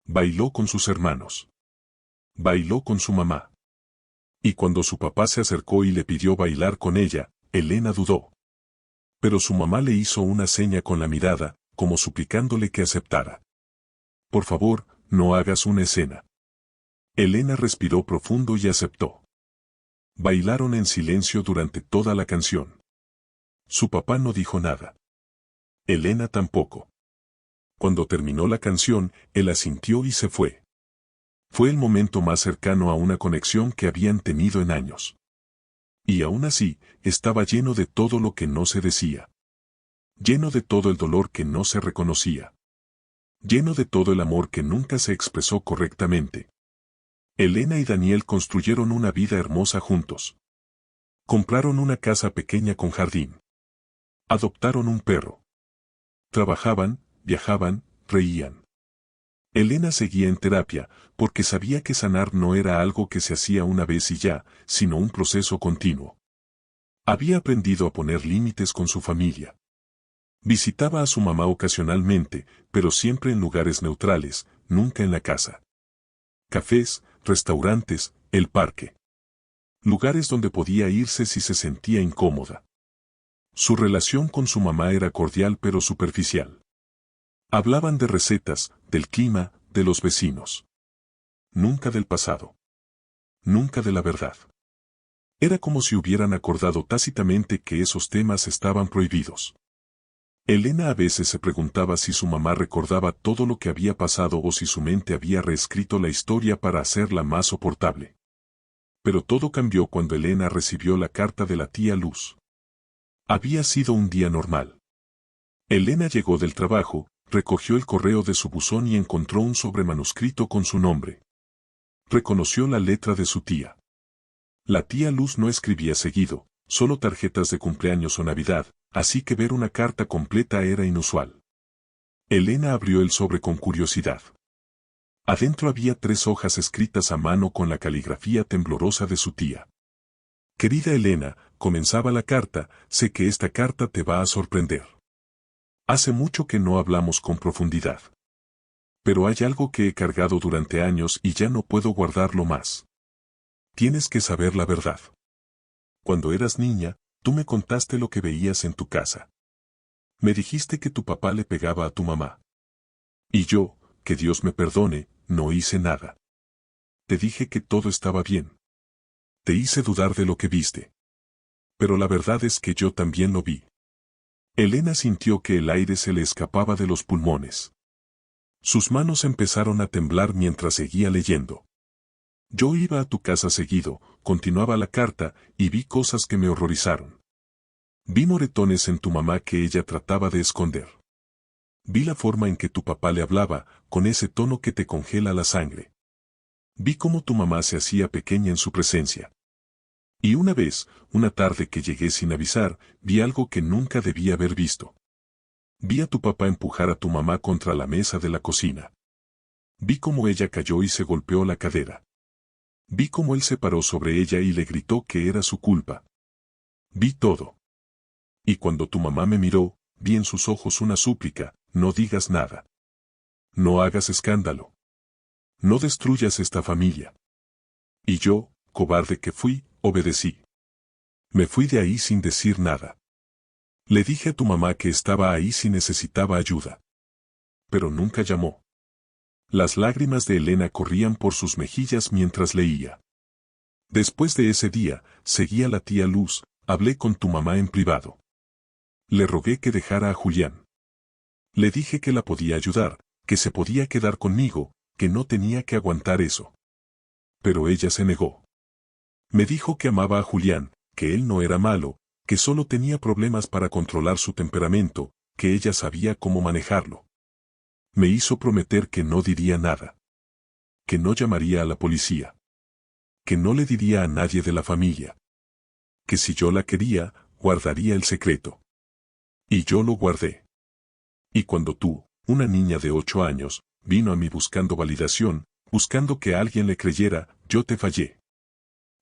Bailó con sus hermanos. Bailó con su mamá. Y cuando su papá se acercó y le pidió bailar con ella, Elena dudó. Pero su mamá le hizo una seña con la mirada, como suplicándole que aceptara. Por favor, no hagas una escena. Elena respiró profundo y aceptó. Bailaron en silencio durante toda la canción. Su papá no dijo nada. Elena tampoco. Cuando terminó la canción, él asintió y se fue. Fue el momento más cercano a una conexión que habían tenido en años. Y aún así, estaba lleno de todo lo que no se decía. Lleno de todo el dolor que no se reconocía. Lleno de todo el amor que nunca se expresó correctamente. Elena y Daniel construyeron una vida hermosa juntos. Compraron una casa pequeña con jardín. Adoptaron un perro. Trabajaban, viajaban, reían. Elena seguía en terapia, porque sabía que sanar no era algo que se hacía una vez y ya, sino un proceso continuo. Había aprendido a poner límites con su familia. Visitaba a su mamá ocasionalmente, pero siempre en lugares neutrales, nunca en la casa. Cafés, restaurantes, el parque. Lugares donde podía irse si se sentía incómoda. Su relación con su mamá era cordial pero superficial. Hablaban de recetas, del clima, de los vecinos. Nunca del pasado. Nunca de la verdad. Era como si hubieran acordado tácitamente que esos temas estaban prohibidos. Elena a veces se preguntaba si su mamá recordaba todo lo que había pasado o si su mente había reescrito la historia para hacerla más soportable. Pero todo cambió cuando Elena recibió la carta de la tía Luz. Había sido un día normal. Elena llegó del trabajo, recogió el correo de su buzón y encontró un sobremanuscrito con su nombre. Reconoció la letra de su tía. La tía Luz no escribía seguido, solo tarjetas de cumpleaños o Navidad, así que ver una carta completa era inusual. Elena abrió el sobre con curiosidad. Adentro había 3 hojas escritas a mano con la caligrafía temblorosa de su tía. Querida Elena, comenzaba la carta, sé que esta carta te va a sorprender. Hace mucho que no hablamos con profundidad. Pero hay algo que he cargado durante años y ya no puedo guardarlo más. Tienes que saber la verdad. Cuando eras niña, tú me contaste lo que veías en tu casa. Me dijiste que tu papá le pegaba a tu mamá. Y yo, que Dios me perdone, no hice nada. Te dije que todo estaba bien. Te hice dudar de lo que viste. Pero la verdad es que yo también lo vi. Elena sintió que el aire se le escapaba de los pulmones. Sus manos empezaron a temblar mientras seguía leyendo. Yo iba a tu casa seguido, continuaba la carta, y vi cosas que me horrorizaron. Vi moretones en tu mamá que ella trataba de esconder. Vi la forma en que tu papá le hablaba, con ese tono que te congela la sangre. Vi cómo tu mamá se hacía pequeña en su presencia. Y una vez, una tarde que llegué sin avisar, vi algo que nunca debía haber visto. Vi a tu papá empujar a tu mamá contra la mesa de la cocina. Vi cómo ella cayó y se golpeó la cadera. Vi cómo él se paró sobre ella y le gritó que era su culpa. Vi todo. Y cuando tu mamá me miró, vi en sus ojos una súplica, no digas nada. No hagas escándalo. No destruyas esta familia. Y yo, cobarde que fui, obedecí. Me fui de ahí sin decir nada. Le dije a tu mamá que estaba ahí si necesitaba ayuda. Pero nunca llamó. Las lágrimas de Elena corrían por sus mejillas mientras leía. Después de ese día, seguí a la tía Luz, hablé con tu mamá en privado. Le rogué que dejara a Julián. Le dije que la podía ayudar, que se podía quedar conmigo, que no tenía que aguantar eso. Pero ella se negó. Me dijo que amaba a Julián, que él no era malo, que solo tenía problemas para controlar su temperamento, que ella sabía cómo manejarlo. Me hizo prometer que no diría nada. Que no llamaría a la policía. Que no le diría a nadie de la familia. Que si yo la quería, guardaría el secreto. Y yo lo guardé. Y cuando tú, una niña de 8 años, vino a mí buscando validación, buscando que alguien le creyera, yo te fallé.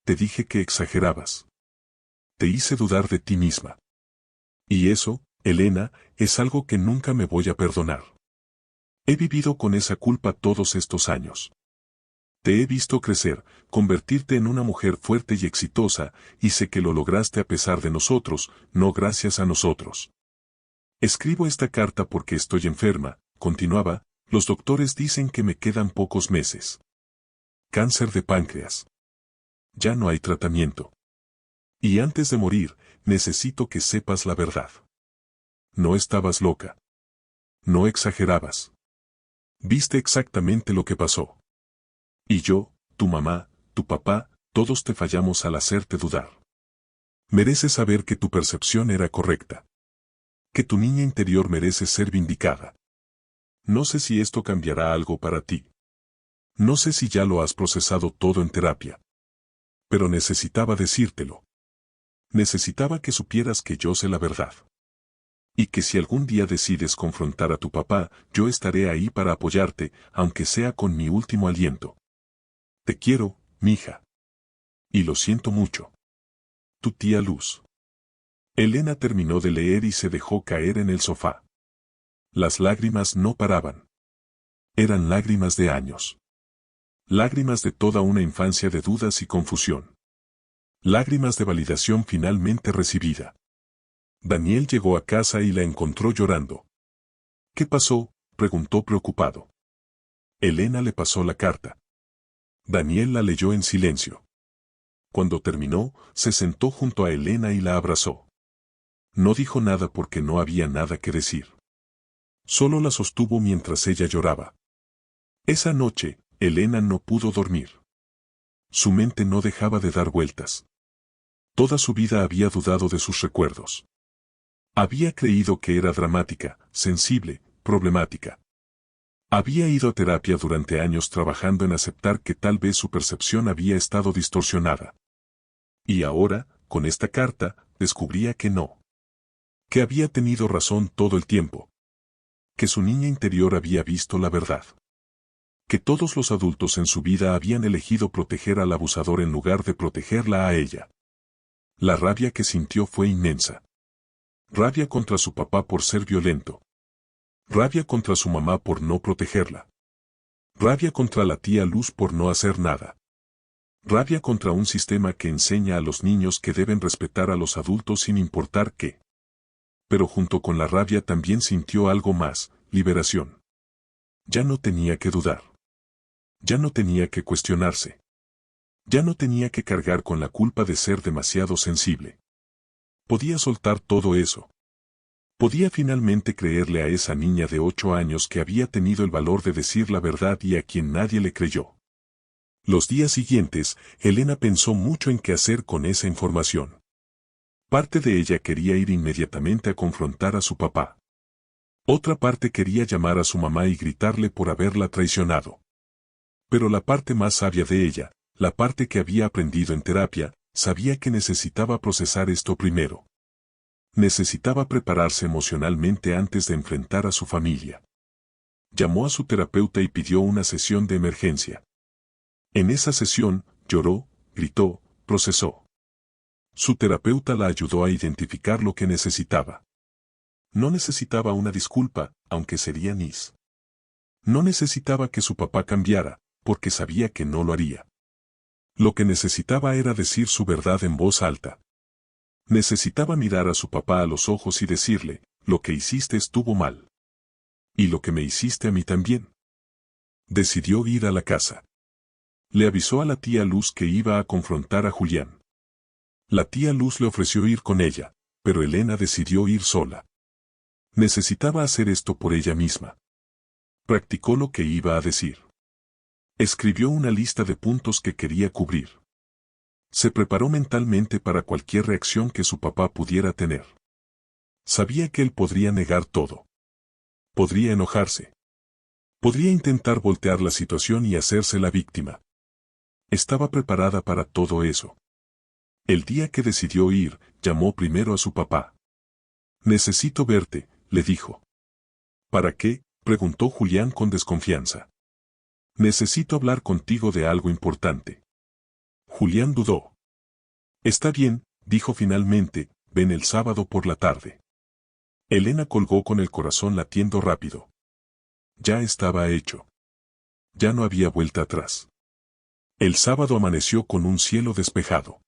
Te dije que exagerabas. Te hice dudar de ti misma. Y eso, Elena, es algo que nunca me voy a perdonar. He vivido con esa culpa todos estos años. Te he visto crecer, convertirte en una mujer fuerte y exitosa, y sé que lo lograste a pesar de nosotros, no gracias a nosotros. Escribo esta carta porque estoy enferma, continuaba, los doctores dicen que me quedan pocos meses. Cáncer de páncreas. Ya no hay tratamiento. Y antes de morir, necesito que sepas la verdad. No estabas loca. No exagerabas. Viste exactamente lo que pasó. Y yo, tu mamá, tu papá, todos te fallamos al hacerte dudar. Mereces saber que tu percepción era correcta. Que tu niña interior merece ser vindicada. No sé si esto cambiará algo para ti. No sé si ya lo has procesado todo en terapia. Pero necesitaba decírtelo. Necesitaba que supieras que yo sé la verdad. Y que si algún día decides confrontar a tu papá, yo estaré ahí para apoyarte, aunque sea con mi último aliento. Te quiero, mija. Y lo siento mucho. Tu tía Luz. Elena terminó de leer y se dejó caer en el sofá. Las lágrimas no paraban. Eran lágrimas de años. Lágrimas de toda una infancia de dudas y confusión. Lágrimas de validación finalmente recibida. Daniel llegó a casa y la encontró llorando. ¿Qué pasó?, preguntó preocupado. Elena le pasó la carta. Daniel la leyó en silencio. Cuando terminó, se sentó junto a Elena y la abrazó. No dijo nada porque no había nada que decir. Solo la sostuvo mientras ella lloraba. Esa noche, Elena no pudo dormir. Su mente no dejaba de dar vueltas. Toda su vida había dudado de sus recuerdos. Había creído que era dramática, sensible, problemática. Había ido a terapia durante años trabajando en aceptar que tal vez su percepción había estado distorsionada. Y ahora, con esta carta, descubría que no. Que había tenido razón todo el tiempo. Que su niña interior había visto la verdad. Que todos los adultos en su vida habían elegido proteger al abusador en lugar de protegerla a ella. La rabia que sintió fue inmensa. Rabia contra su papá por ser violento. Rabia contra su mamá por no protegerla. Rabia contra la tía Luz por no hacer nada. Rabia contra un sistema que enseña a los niños que deben respetar a los adultos sin importar qué. Pero junto con la rabia también sintió algo más, liberación. Ya no tenía que dudar. Ya no tenía que cuestionarse. Ya no tenía que cargar con la culpa de ser demasiado sensible. Podía soltar todo eso. Podía finalmente creerle a esa niña de 8 años que había tenido el valor de decir la verdad y a quien nadie le creyó. Los días siguientes, Elena pensó mucho en qué hacer con esa información. Parte de ella quería ir inmediatamente a confrontar a su papá. Otra parte quería llamar a su mamá y gritarle por haberla traicionado. Pero la parte más sabia de ella, la parte que había aprendido en terapia, sabía que necesitaba procesar esto primero. Necesitaba prepararse emocionalmente antes de enfrentar a su familia. Llamó a su terapeuta y pidió una sesión de emergencia. En esa sesión, lloró, gritó, procesó. Su terapeuta la ayudó a identificar lo que necesitaba. No necesitaba una disculpa, aunque sería Nis. No necesitaba que su papá cambiara, porque sabía que no lo haría. Lo que necesitaba era decir su verdad en voz alta. Necesitaba mirar a su papá a los ojos y decirle, lo que hiciste estuvo mal. Y lo que me hiciste a mí también. Decidió ir a la casa. Le avisó a la tía Luz que iba a confrontar a Julián. La tía Luz le ofreció ir con ella, pero Elena decidió ir sola. Necesitaba hacer esto por ella misma. Practicó lo que iba a decir. Escribió una lista de puntos que quería cubrir. Se preparó mentalmente para cualquier reacción que su papá pudiera tener. Sabía que él podría negar todo. Podría enojarse. Podría intentar voltear la situación y hacerse la víctima. Estaba preparada para todo eso. El día que decidió ir, llamó primero a su papá. Necesito verte, le dijo. ¿Para qué?, preguntó Julián con desconfianza. Necesito hablar contigo de algo importante. Julián dudó. Está bien, dijo finalmente, ven el sábado por la tarde. Elena colgó con el corazón latiendo rápido. Ya estaba hecho. Ya no había vuelta atrás. El sábado amaneció con un cielo despejado.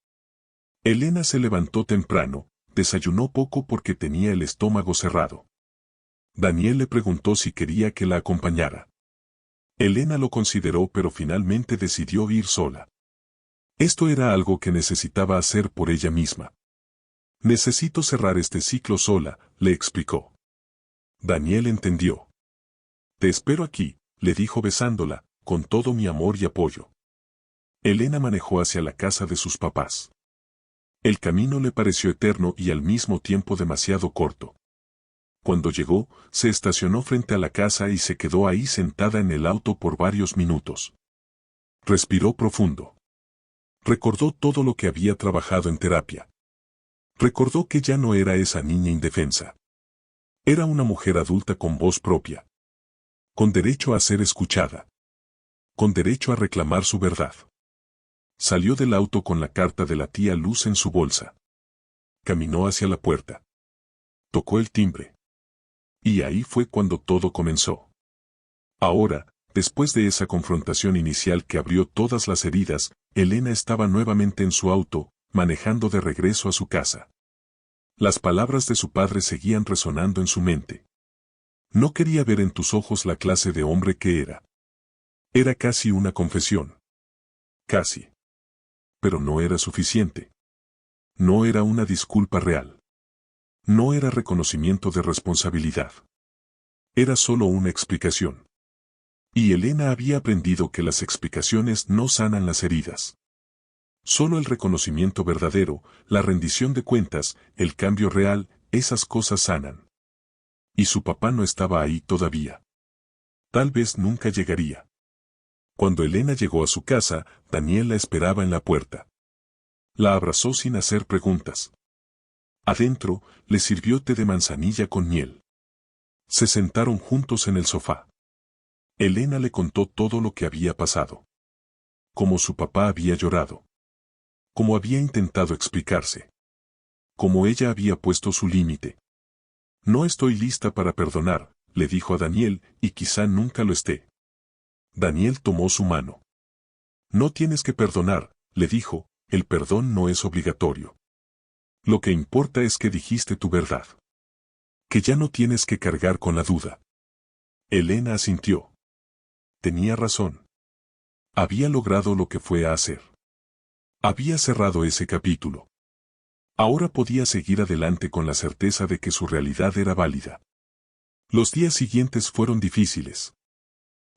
Elena se levantó temprano, desayunó poco porque tenía el estómago cerrado. Daniel le preguntó si quería que la acompañara. Elena lo consideró pero finalmente decidió ir sola. Esto era algo que necesitaba hacer por ella misma. Necesito cerrar este ciclo sola, le explicó. Daniel entendió. Te espero aquí, le dijo besándola, con todo mi amor y apoyo. Elena manejó hacia la casa de sus papás. El camino le pareció eterno y al mismo tiempo demasiado corto. Cuando llegó, se estacionó frente a la casa y se quedó ahí sentada en el auto por varios minutos. Respiró profundo. Recordó todo lo que había trabajado en terapia. Recordó que ya no era esa niña indefensa. Era una mujer adulta con voz propia. Con derecho a ser escuchada. Con derecho a reclamar su verdad. Salió del auto con la carta de la tía Luz en su bolsa. Caminó hacia la puerta. Tocó el timbre. Y ahí fue cuando todo comenzó. Ahora, después de esa confrontación inicial que abrió todas las heridas, Elena estaba nuevamente en su auto, manejando de regreso a su casa. Las palabras de su padre seguían resonando en su mente. No quería ver en tus ojos la clase de hombre que era. Era casi una confesión. Casi. Pero no era suficiente. No era una disculpa real. No era reconocimiento de responsabilidad. Era solo una explicación. Y Elena había aprendido que las explicaciones no sanan las heridas. Solo el reconocimiento verdadero, la rendición de cuentas, el cambio real, esas cosas sanan. Y su papá no estaba ahí todavía. Tal vez nunca llegaría. Cuando Elena llegó a su casa, Daniel la esperaba en la puerta. La abrazó sin hacer preguntas. Adentro, le sirvió té de manzanilla con miel. Se sentaron juntos en el sofá. Elena le contó todo lo que había pasado. Cómo su papá había llorado. Cómo había intentado explicarse. Cómo ella había puesto su límite. No estoy lista para perdonar, le dijo a Daniel, y quizá nunca lo esté. Daniel tomó su mano. No tienes que perdonar, le dijo, el perdón no es obligatorio. Lo que importa es que dijiste tu verdad. Que ya no tienes que cargar con la duda. Elena asintió. Tenía razón. Había logrado lo que fue a hacer. Había cerrado ese capítulo. Ahora podía seguir adelante con la certeza de que su realidad era válida. Los días siguientes fueron difíciles.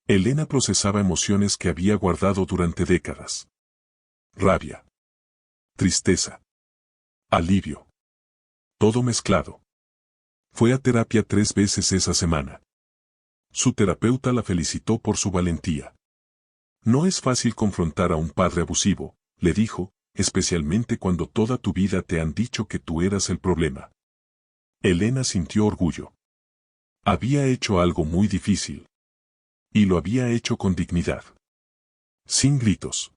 Elena procesaba emociones que había guardado durante décadas. Rabia. Tristeza. Alivio. Todo mezclado. Fue a terapia 3 veces esa semana. Su terapeuta la felicitó por su valentía. No es fácil confrontar a un padre abusivo, le dijo, especialmente cuando toda tu vida te han dicho que tú eras el problema. Elena sintió orgullo. Había hecho algo muy difícil. Y lo había hecho con dignidad. Sin gritos.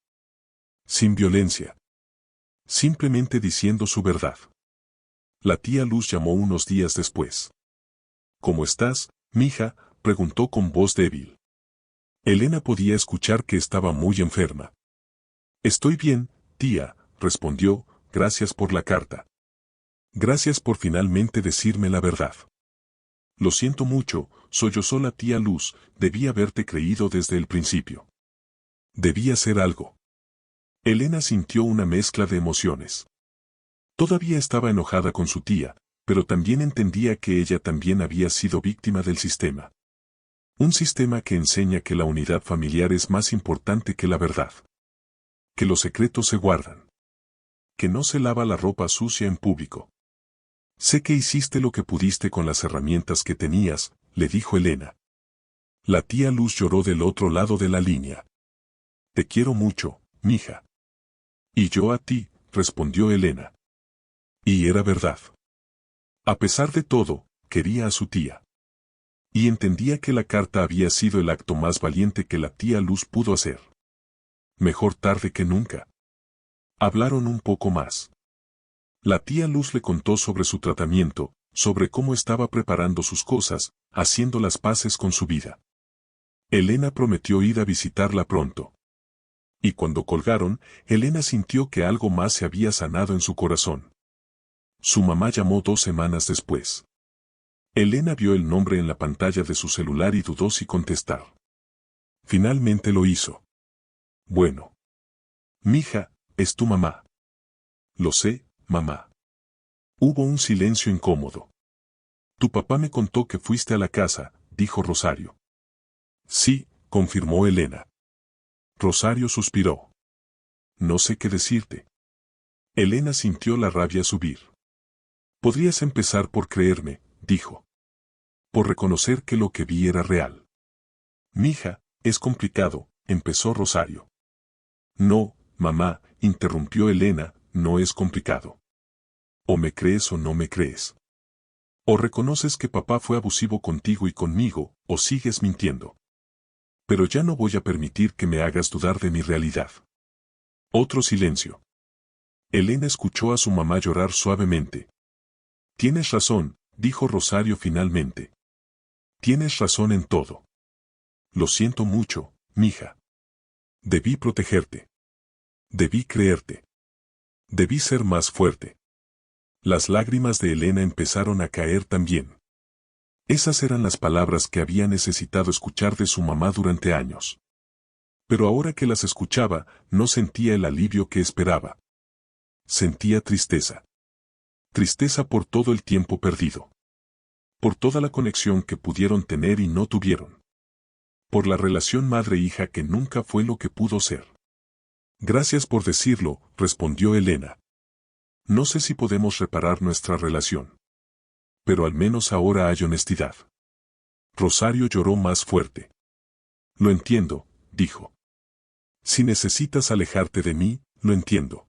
Sin violencia. Simplemente diciendo su verdad. La tía Luz llamó unos días después. ¿Cómo estás, mija?, preguntó con voz débil. Elena podía escuchar que estaba muy enferma. Estoy bien, tía, respondió, gracias por la carta. Gracias por finalmente decirme la verdad. Lo siento mucho, sollozó la tía Luz, debí haberte creído desde el principio. Debí hacer algo. Elena sintió una mezcla de emociones. Todavía estaba enojada con su tía, pero también entendía que ella también había sido víctima del sistema. Un sistema que enseña que la unidad familiar es más importante que la verdad. Que los secretos se guardan. Que no se lava la ropa sucia en público. Sé que hiciste lo que pudiste con las herramientas que tenías, le dijo Elena. La tía Luz lloró del otro lado de la línea. Te quiero mucho, mija. Y yo a ti, respondió Elena. Y era verdad. A pesar de todo, quería a su tía. Y entendía que la carta había sido el acto más valiente que la tía Luz pudo hacer. Mejor tarde que nunca. Hablaron un poco más. La tía Luz le contó sobre su tratamiento, sobre cómo estaba preparando sus cosas, haciendo las paces con su vida. Elena prometió ir a visitarla pronto. Y cuando colgaron, Elena sintió que algo más se había sanado en su corazón. Su mamá llamó 2 semanas después. Elena vio el nombre en la pantalla de su celular y dudó si contestar. Finalmente lo hizo. Bueno. Mija, es tu mamá. Lo sé, mamá. Hubo un silencio incómodo. Tu papá me contó que fuiste a la casa, dijo Rosario. Sí, confirmó Elena. Rosario suspiró. No sé qué decirte. Elena sintió la rabia subir. Podrías empezar por creerme, dijo. Por reconocer que lo que vi era real. Mija, es complicado, empezó Rosario. No, mamá, interrumpió Elena, no es complicado. O me crees o no me crees. O reconoces que papá fue abusivo contigo y conmigo, o sigues mintiendo. Pero ya no voy a permitir que me hagas dudar de mi realidad. Otro silencio. Elena escuchó a su mamá llorar suavemente. Tienes razón, dijo Rosario finalmente. Tienes razón en todo. Lo siento mucho, mija. Debí protegerte. Debí creerte. Debí ser más fuerte. Las lágrimas de Elena empezaron a caer también. Esas eran las palabras que había necesitado escuchar de su mamá durante años. Pero ahora que las escuchaba, no sentía el alivio que esperaba. Sentía tristeza. Tristeza por todo el tiempo perdido. Por toda la conexión que pudieron tener y no tuvieron. Por la relación madre-hija que nunca fue lo que pudo ser. Gracias por decirlo, respondió Elena. No sé si podemos reparar nuestra relación. Pero al menos ahora hay honestidad. Rosario lloró más fuerte. Lo entiendo, dijo. Si necesitas alejarte de mí, lo entiendo.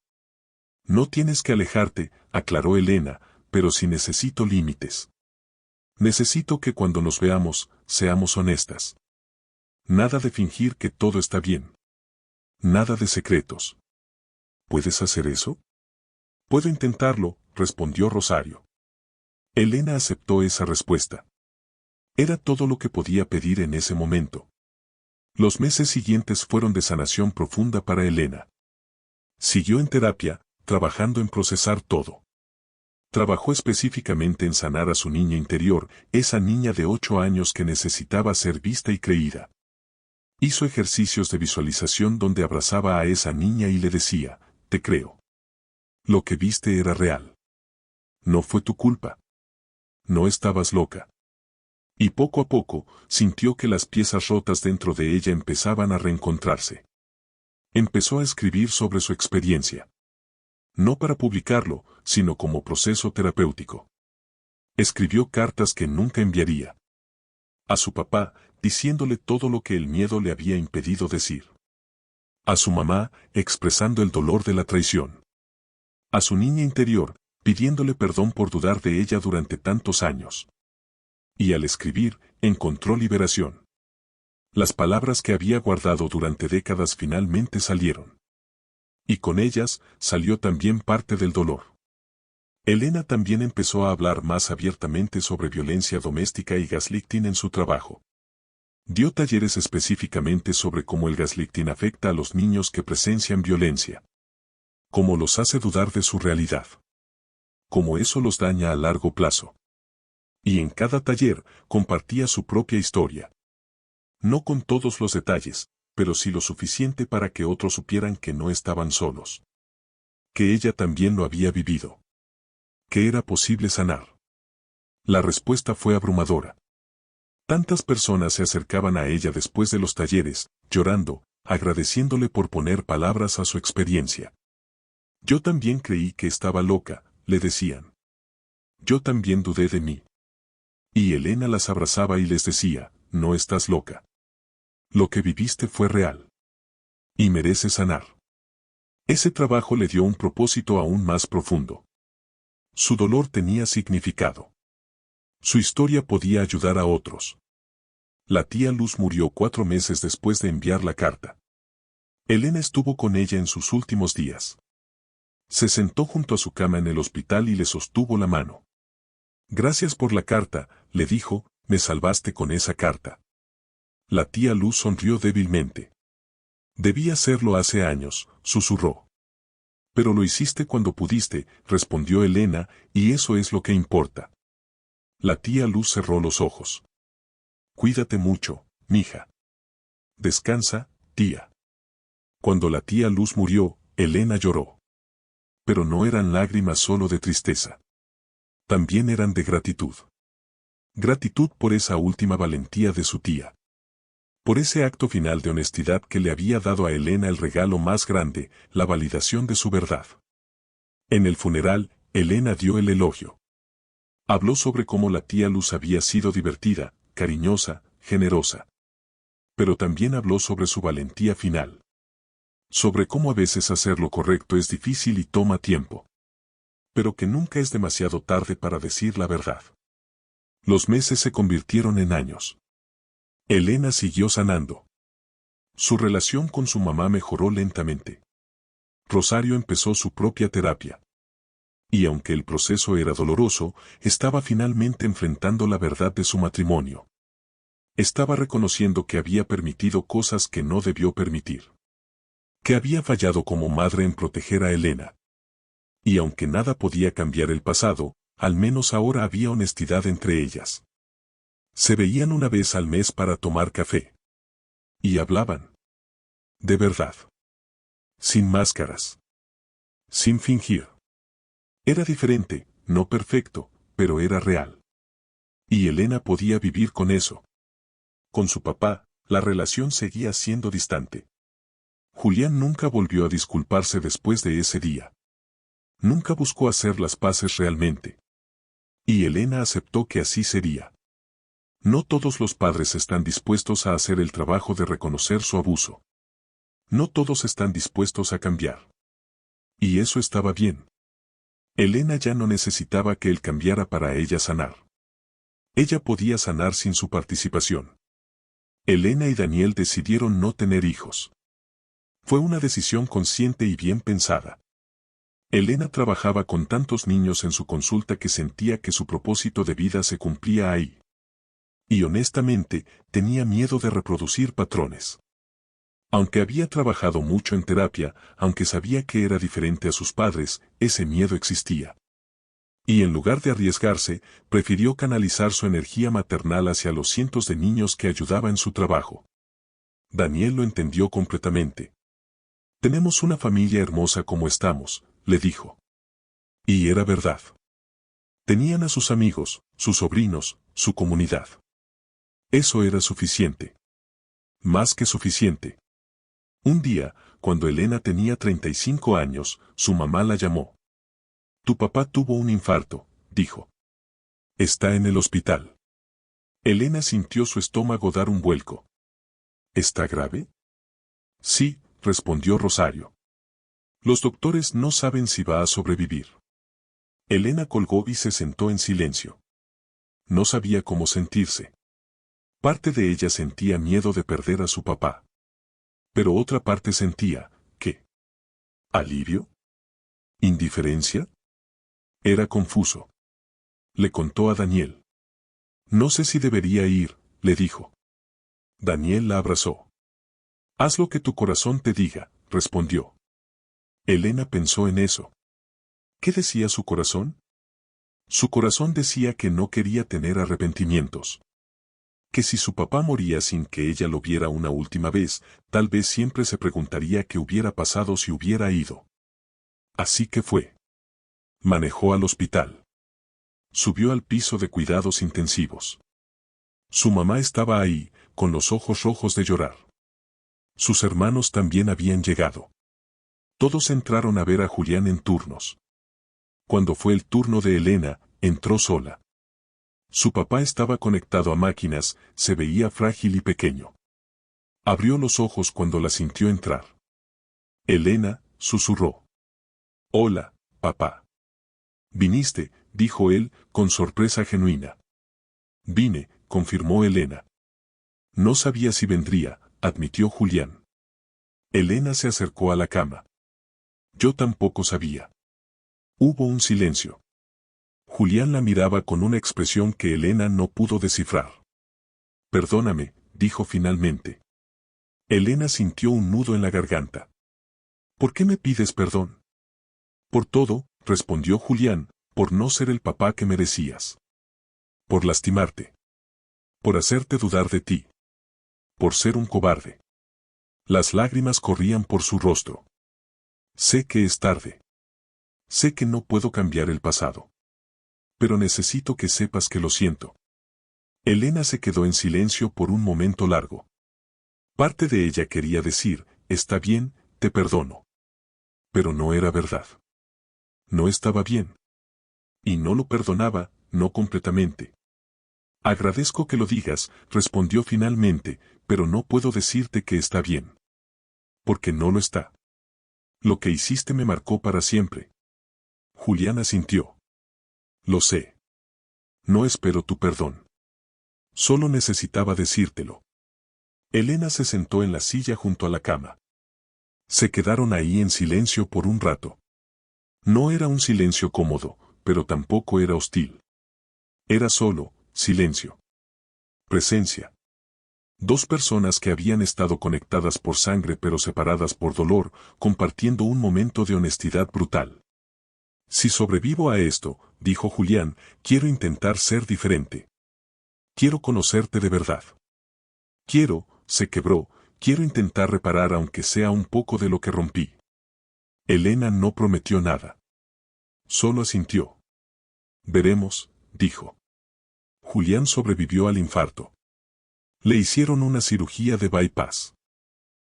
No tienes que alejarte, aclaró Elena, pero si necesito límites. Necesito que cuando nos veamos, seamos honestas. Nada de fingir que todo está bien. Nada de secretos. ¿Puedes hacer eso? Puedo intentarlo, respondió Rosario. Elena aceptó esa respuesta. Era todo lo que podía pedir en ese momento. Los meses siguientes fueron de sanación profunda para Elena. Siguió en terapia, trabajando en procesar todo. Trabajó específicamente en sanar a su niña interior, esa niña de 8 años que necesitaba ser vista y creída. Hizo ejercicios de visualización donde abrazaba a esa niña y le decía, te creo. Lo que viste era real. No fue tu culpa. No estabas loca. Y poco a poco, sintió que las piezas rotas dentro de ella empezaban a reencontrarse. Empezó a escribir sobre su experiencia. No para publicarlo, sino como proceso terapéutico. Escribió cartas que nunca enviaría. A su papá, diciéndole todo lo que el miedo le había impedido decir. A su mamá, expresando el dolor de la traición. A su niña interior, pidiéndole perdón por dudar de ella durante tantos años. Y al escribir, encontró liberación. Las palabras que había guardado durante décadas finalmente salieron. Y con ellas, salió también parte del dolor. Elena también empezó a hablar más abiertamente sobre violencia doméstica y gaslighting en su trabajo. Dio talleres específicamente sobre cómo el gaslighting afecta a los niños que presencian violencia. Cómo los hace dudar de su realidad. Cómo eso los daña a largo plazo. Y en cada taller, compartía su propia historia. No con todos los detalles, pero sí lo suficiente para que otros supieran que no estaban solos. Que ella también lo había vivido. Que era posible sanar. La respuesta fue abrumadora. Tantas personas se acercaban a ella después de los talleres, llorando, agradeciéndole por poner palabras a su experiencia. Yo también creí que estaba loca, le decían. Yo también dudé de mí. Y Elena las abrazaba y les decía, no estás loca. Lo que viviste fue real. Y mereces sanar. Ese trabajo le dio un propósito aún más profundo. Su dolor tenía significado. Su historia podía ayudar a otros. La tía Luz murió 4 meses después de enviar la carta. Elena estuvo con ella en sus últimos días. Se sentó junto a su cama en el hospital y le sostuvo la mano. Gracias por la carta, le dijo, me salvaste con esa carta. La tía Luz sonrió débilmente. Debí hacerlo hace años, susurró. Pero lo hiciste cuando pudiste, respondió Elena, y eso es lo que importa. La tía Luz cerró los ojos. Cuídate mucho, mija. Descansa, tía. Cuando la tía Luz murió, Elena lloró. Pero no eran lágrimas solo de tristeza. También eran de gratitud. Gratitud por esa última valentía de su tía. Por ese acto final de honestidad que le había dado a Elena el regalo más grande, la validación de su verdad. En el funeral, Elena dio el elogio. Habló sobre cómo la tía Luz había sido divertida, cariñosa, generosa. Pero también habló sobre su valentía final. Sobre cómo a veces hacer lo correcto es difícil y toma tiempo. Pero que nunca es demasiado tarde para decir la verdad. Los meses se convirtieron en años. Elena siguió sanando. Su relación con su mamá mejoró lentamente. Rosario empezó su propia terapia. Y aunque el proceso era doloroso, estaba finalmente enfrentando la verdad de su matrimonio. Estaba reconociendo que había permitido cosas que no debió permitir. Que había fallado como madre en proteger a Elena. Y aunque nada podía cambiar el pasado, al menos ahora había honestidad entre ellas. Se veían una vez al mes para tomar café. Y hablaban. De verdad. Sin máscaras. Sin fingir. Era diferente, no perfecto, pero era real. Y Elena podía vivir con eso. Con su papá, la relación seguía siendo distante. Julián nunca volvió a disculparse después de ese día. Nunca buscó hacer las paces realmente. Y Elena aceptó que así sería. No todos los padres están dispuestos a hacer el trabajo de reconocer su abuso. No todos están dispuestos a cambiar. Y eso estaba bien. Elena ya no necesitaba que él cambiara para ella sanar. Ella podía sanar sin su participación. Elena y Daniel decidieron no tener hijos. Fue una decisión consciente y bien pensada. Elena trabajaba con tantos niños en su consulta que sentía que su propósito de vida se cumplía ahí. Y honestamente, tenía miedo de reproducir patrones. Aunque había trabajado mucho en terapia, aunque sabía que era diferente a sus padres, ese miedo existía. Y en lugar de arriesgarse, prefirió canalizar su energía maternal hacia los cientos de niños que ayudaba en su trabajo. Daniel lo entendió completamente. Tenemos una familia hermosa como estamos, le dijo. Y era verdad. Tenían a sus amigos, sus sobrinos, su comunidad. Eso era suficiente. Más que suficiente. Un día, cuando Elena tenía 35 años, su mamá la llamó. Tu papá tuvo un infarto, dijo. Está en el hospital. Elena sintió su estómago dar un vuelco. ¿Está grave? Sí, respondió Rosario. Los doctores no saben si va a sobrevivir. Elena colgó y se sentó en silencio. No sabía cómo sentirse. Parte de ella sentía miedo de perder a su papá. Pero otra parte sentía, ¿qué? ¿Alivio? ¿Indiferencia? Era confuso. Le contó a Daniel. No sé si debería ir, le dijo. Daniel la abrazó. Haz lo que tu corazón te diga, respondió. Elena pensó en eso. ¿Qué decía su corazón? Su corazón decía que no quería tener arrepentimientos. Que si su papá moría sin que ella lo viera una última vez, tal vez siempre se preguntaría qué hubiera pasado si hubiera ido. Así que fue. Manejó al hospital. Subió al piso de cuidados intensivos. Su mamá estaba ahí, con los ojos rojos de llorar. Sus hermanos también habían llegado. Todos entraron a ver a Julián en turnos. Cuando fue el turno de Elena, entró sola. Su papá estaba conectado a máquinas, se veía frágil y pequeño. Abrió los ojos cuando la sintió entrar. Elena, susurró. Hola, papá. Viniste, dijo él, con sorpresa genuina. Vine, confirmó Elena. No sabía si vendría, admitió Julián. Elena se acercó a la cama. Yo tampoco sabía. Hubo un silencio. Julián la miraba con una expresión que Elena no pudo descifrar. Perdóname, dijo finalmente. Elena sintió un nudo en la garganta. ¿Por qué me pides perdón? Por todo, respondió Julián, por no ser el papá que merecías. Por lastimarte. Por hacerte dudar de ti. Por ser un cobarde. Las lágrimas corrían por su rostro. Sé que es tarde. Sé que no puedo cambiar el pasado. Pero necesito que sepas que lo siento. Elena se quedó en silencio por un momento largo. Parte de ella quería decir, está bien, te perdono. Pero no era verdad. No estaba bien. Y no lo perdonaba, no completamente. Agradezco que lo digas, respondió finalmente, pero no puedo decirte que está bien. Porque no lo está. Lo que hiciste me marcó para siempre. Julián asintió. Lo sé. No espero tu perdón. Solo necesitaba decírtelo. Elena se sentó en la silla junto a la cama. Se quedaron ahí en silencio por un rato. No era un silencio cómodo, pero tampoco era hostil. Era solo, silencio. Presencia. Dos personas que habían estado conectadas por sangre pero separadas por dolor, compartiendo un momento de honestidad brutal. Si sobrevivo a esto, dijo Julián, quiero intentar ser diferente. Quiero conocerte de verdad. Se quebró, quiero intentar reparar aunque sea un poco de lo que rompí. Elena no prometió nada. Solo asintió. Veremos, dijo. Julián sobrevivió al infarto. Le hicieron una cirugía de bypass.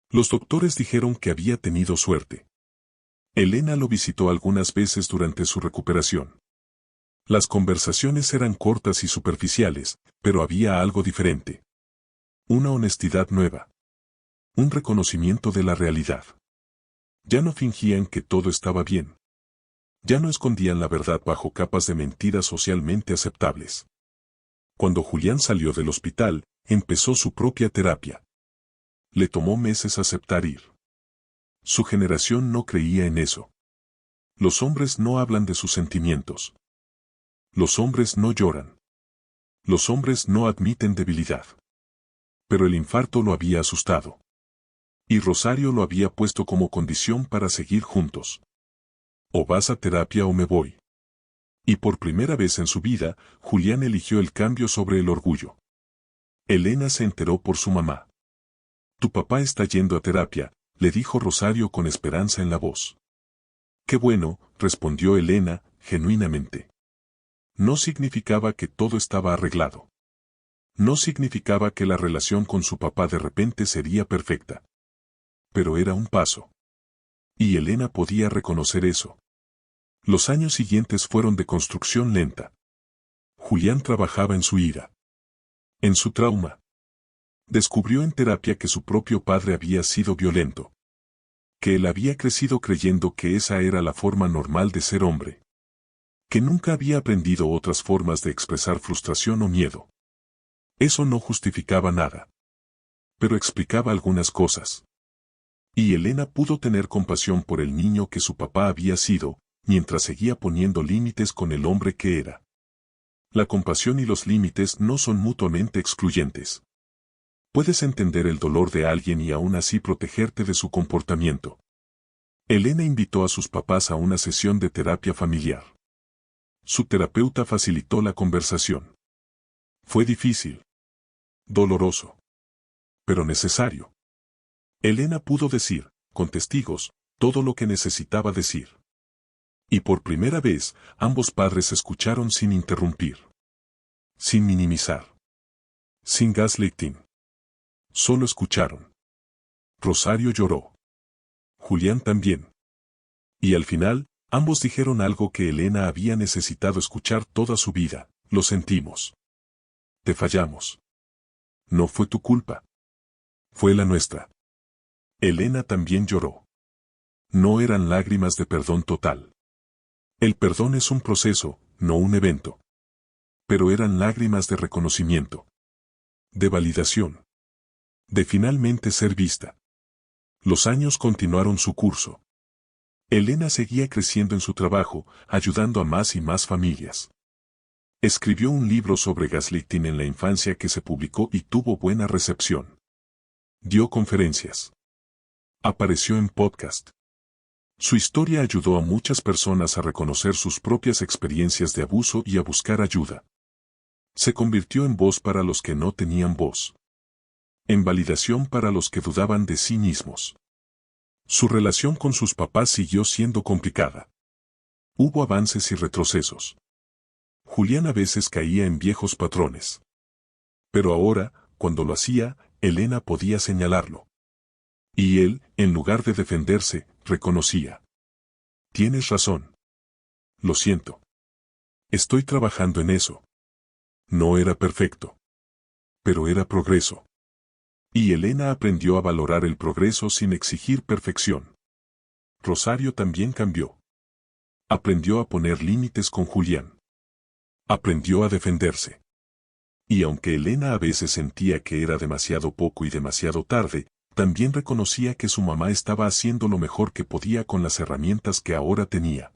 Los doctores dijeron que había tenido suerte. Elena lo visitó algunas veces durante su recuperación. Las conversaciones eran cortas y superficiales, pero había algo diferente. Una honestidad nueva. Un reconocimiento de la realidad. Ya no fingían que todo estaba bien. Ya no escondían la verdad bajo capas de mentiras socialmente aceptables. Cuando Julián salió del hospital, empezó su propia terapia. Le tomó meses aceptar ir. Su generación no creía en eso. Los hombres no hablan de sus sentimientos. Los hombres no lloran. Los hombres no admiten debilidad. Pero el infarto lo había asustado. Y Rosario lo había puesto como condición para seguir juntos. O vas a terapia o me voy. Y por primera vez en su vida, Julián eligió el cambio sobre el orgullo. Elena se enteró por su mamá. Tu papá está yendo a terapia, le dijo Rosario con esperanza en la voz. Qué bueno, respondió Elena, genuinamente. No significaba que todo estaba arreglado. No significaba que la relación con su papá de repente sería perfecta. Pero era un paso. Y Elena podía reconocer eso. Los años siguientes fueron de construcción lenta. Julián trabajaba en su ira. En su trauma. Descubrió en terapia que su propio padre había sido violento. Que él había crecido creyendo que esa era la forma normal de ser hombre. Que nunca había aprendido otras formas de expresar frustración o miedo. Eso no justificaba nada. Pero explicaba algunas cosas. Y Elena pudo tener compasión por el niño que su papá había sido, mientras seguía poniendo límites con el hombre que era. La compasión y los límites no son mutuamente excluyentes. Puedes entender el dolor de alguien y aún así protegerte de su comportamiento. Elena invitó a sus papás a una sesión de terapia familiar. Su terapeuta facilitó la conversación. Fue difícil. Doloroso. Pero necesario. Elena pudo decir, con testigos, todo lo que necesitaba decir. Y por primera vez, ambos padres escucharon sin interrumpir. Sin minimizar. Sin gaslighting. Solo escucharon. Rosario lloró. Julián también. Y al final, ambos dijeron algo que Elena había necesitado escuchar toda su vida, lo sentimos. Te fallamos. No fue tu culpa. Fue la nuestra. Elena también lloró. No eran lágrimas de perdón total. El perdón es un proceso, no un evento. Pero eran lágrimas de reconocimiento. De validación. De finalmente ser vista. Los años continuaron su curso. Elena seguía creciendo en su trabajo, ayudando a más y más familias. Escribió un libro sobre gaslighting en la infancia que se publicó y tuvo buena recepción. Dio conferencias. Apareció en podcast. Su historia ayudó a muchas personas a reconocer sus propias experiencias de abuso y a buscar ayuda. Se convirtió en voz para los que no tenían voz. En validación para los que dudaban de sí mismos. Su relación con sus papás siguió siendo complicada. Hubo avances y retrocesos. Julián a veces caía en viejos patrones. Pero ahora, cuando lo hacía, Elena podía señalarlo. Y él, en lugar de defenderse, reconocía. Tienes razón. Lo siento. Estoy trabajando en eso. No era perfecto. Pero era progreso. Y Elena aprendió a valorar el progreso sin exigir perfección. Rosario también cambió. Aprendió a poner límites con Julián. Aprendió a defenderse. Y aunque Elena a veces sentía que era demasiado poco y demasiado tarde, también reconocía que su mamá estaba haciendo lo mejor que podía con las herramientas que ahora tenía.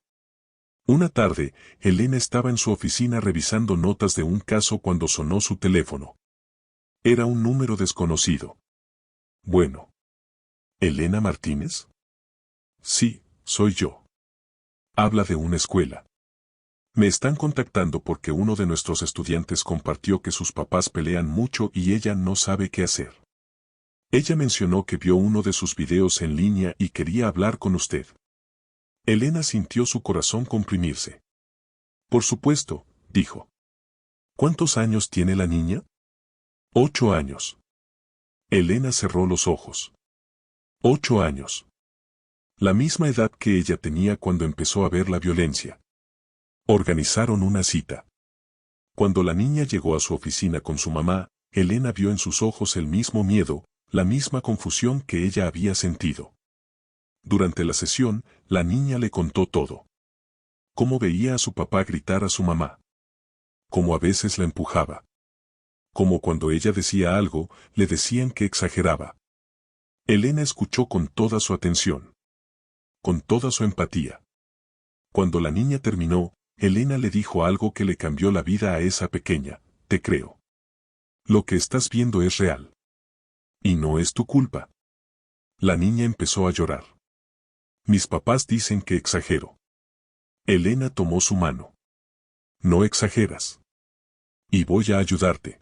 Una tarde, Elena estaba en su oficina revisando notas de un caso cuando sonó su teléfono. Era un número desconocido. Bueno. ¿Elena Martínez? Sí, soy yo. Habla de una escuela. Me están contactando porque uno de nuestros estudiantes compartió que sus papás pelean mucho y ella no sabe qué hacer. Ella mencionó que vio uno de sus videos en línea y quería hablar con usted. Elena sintió su corazón comprimirse. Por supuesto, dijo. ¿Cuántos años tiene la niña? 8 años. Elena cerró los ojos. 8 años. La misma edad que ella tenía cuando empezó a ver la violencia. Organizaron una cita. Cuando la niña llegó a su oficina con su mamá, Elena vio en sus ojos el mismo miedo, la misma confusión que ella había sentido. Durante la sesión, la niña le contó todo. Cómo veía a su papá gritar a su mamá. Cómo a veces la empujaba. Cómo cuando ella decía algo, le decían que exageraba. Elena escuchó con toda su atención. Con toda su empatía. Cuando la niña terminó, Elena le dijo algo que le cambió la vida a esa pequeña: te creo. Lo que estás viendo es real. Y no es tu culpa. La niña empezó a llorar. Mis papás dicen que exagero. Elena tomó su mano. No exageras. Y voy a ayudarte.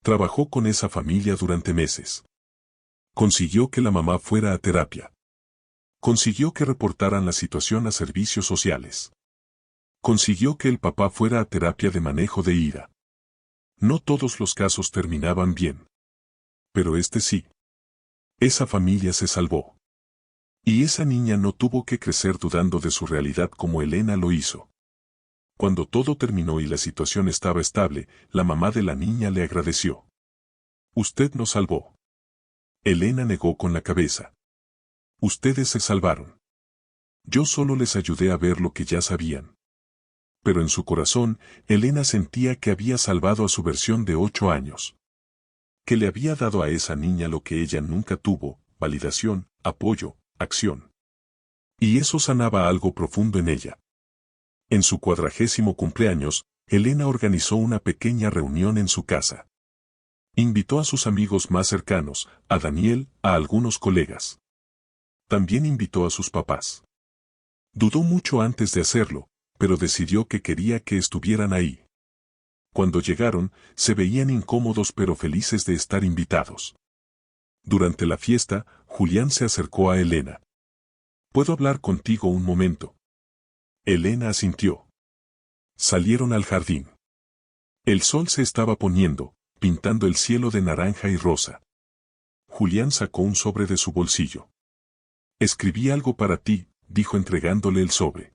Trabajó con esa familia durante meses. Consiguió que la mamá fuera a terapia. Consiguió que reportaran la situación a servicios sociales. Consiguió que el papá fuera a terapia de manejo de ira. No todos los casos terminaban bien. Pero este sí. Esa familia se salvó. Y esa niña no tuvo que crecer dudando de su realidad como Elena lo hizo. Cuando todo terminó y la situación estaba estable, la mamá de la niña le agradeció. Usted nos salvó. Elena negó con la cabeza. Ustedes se salvaron. Yo solo les ayudé a ver lo que ya sabían. Pero en su corazón, Elena sentía que había salvado a su versión de 8 años. Que le había dado a esa niña lo que ella nunca tuvo: validación, apoyo, acción. Y eso sanaba algo profundo en ella. En su 40º cumpleaños, Elena organizó una pequeña reunión en su casa. Invitó a sus amigos más cercanos, a Daniel, a algunos colegas. También invitó a sus papás. Dudó mucho antes de hacerlo, pero decidió que quería que estuvieran ahí. Cuando llegaron, se veían incómodos pero felices de estar invitados. Durante la fiesta, Julián se acercó a Elena. ¿Puedo hablar contigo un momento? Elena asintió. Salieron al jardín. El sol se estaba poniendo, pintando el cielo de naranja y rosa. Julián sacó un sobre de su bolsillo. Escribí algo para ti, dijo entregándole el sobre.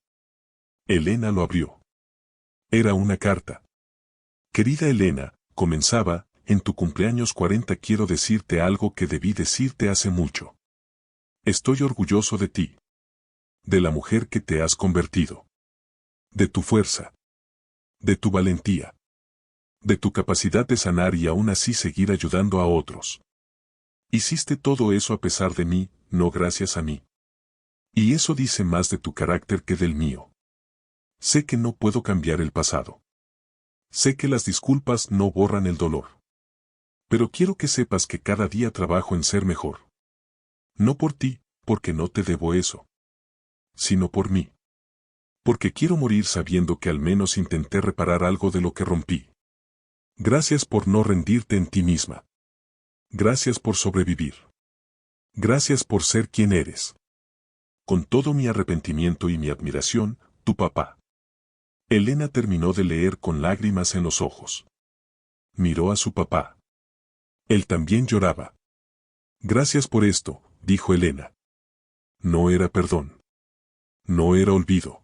Elena lo abrió. Era una carta. Querida Elena, comenzaba, en tu cumpleaños 40 quiero decirte algo que debí decirte hace mucho. Estoy orgulloso de ti. De la mujer que te has convertido. De tu fuerza. De tu valentía. De tu capacidad de sanar y aún así seguir ayudando a otros. Hiciste todo eso a pesar de mí, no gracias a mí. Y eso dice más de tu carácter que del mío. Sé que no puedo cambiar el pasado. Sé que las disculpas no borran el dolor. Pero quiero que sepas que cada día trabajo en ser mejor. No por ti, porque no te debo eso. Sino por mí. Porque quiero morir sabiendo que al menos intenté reparar algo de lo que rompí. Gracias por no rendirte en ti misma. Gracias por sobrevivir. Gracias por ser quien eres. Con todo mi arrepentimiento y mi admiración, tu papá. Elena terminó de leer con lágrimas en los ojos. Miró a su papá. Él también lloraba. Gracias por esto, dijo Elena. No era perdón. No era olvido.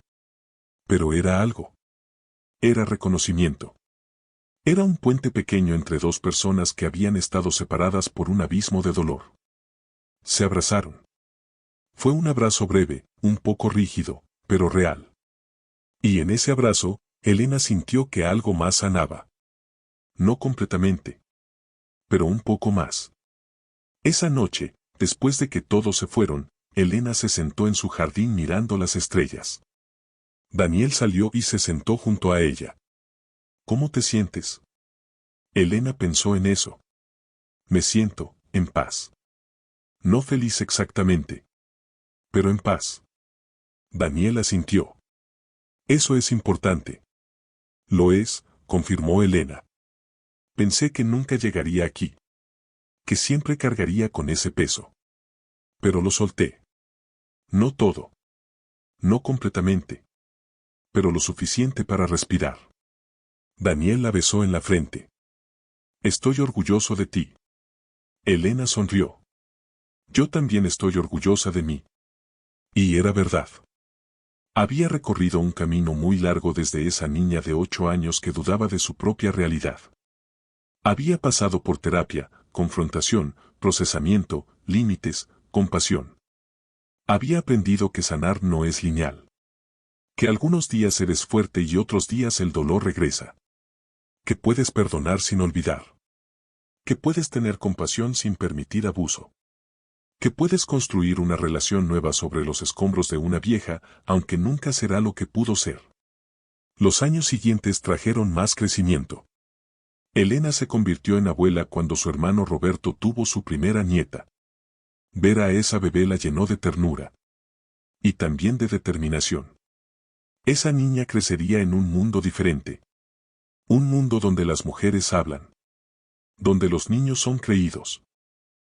Pero era algo. Era reconocimiento. Era un puente pequeño entre dos personas que habían estado separadas por un abismo de dolor. Se abrazaron. Fue un abrazo breve, un poco rígido, pero real. Y en ese abrazo, Elena sintió que algo más sanaba. No completamente. Pero un poco más. Esa noche, después de que todos se fueron, Elena se sentó en su jardín mirando las estrellas. Daniel salió y se sentó junto a ella. ¿Cómo te sientes? Elena pensó en eso. Me siento, en paz. No feliz exactamente. Pero en paz. Daniel asintió. Eso es importante. Lo es, confirmó Elena. Pensé que nunca llegaría aquí. Que siempre cargaría con ese peso. Pero lo solté. No todo. No completamente. Pero lo suficiente para respirar. Daniel la besó en la frente. Estoy orgulloso de ti. Elena sonrió. Yo también estoy orgullosa de mí. Y era verdad. Había recorrido un camino muy largo desde esa niña de 8 años que dudaba de su propia realidad. Había pasado por terapia, confrontación, procesamiento, límites, compasión. Había aprendido que sanar no es lineal. Que algunos días eres fuerte y otros días el dolor regresa. Que puedes perdonar sin olvidar. Que puedes tener compasión sin permitir abuso. Que puedes construir una relación nueva sobre los escombros de una vieja, aunque nunca será lo que pudo ser. Los años siguientes trajeron más crecimiento. Elena se convirtió en abuela cuando su hermano Roberto tuvo su primera nieta. Ver a esa bebé la llenó de ternura. Y también de determinación. Esa niña crecería en un mundo diferente. Un mundo donde las mujeres hablan. Donde los niños son creídos.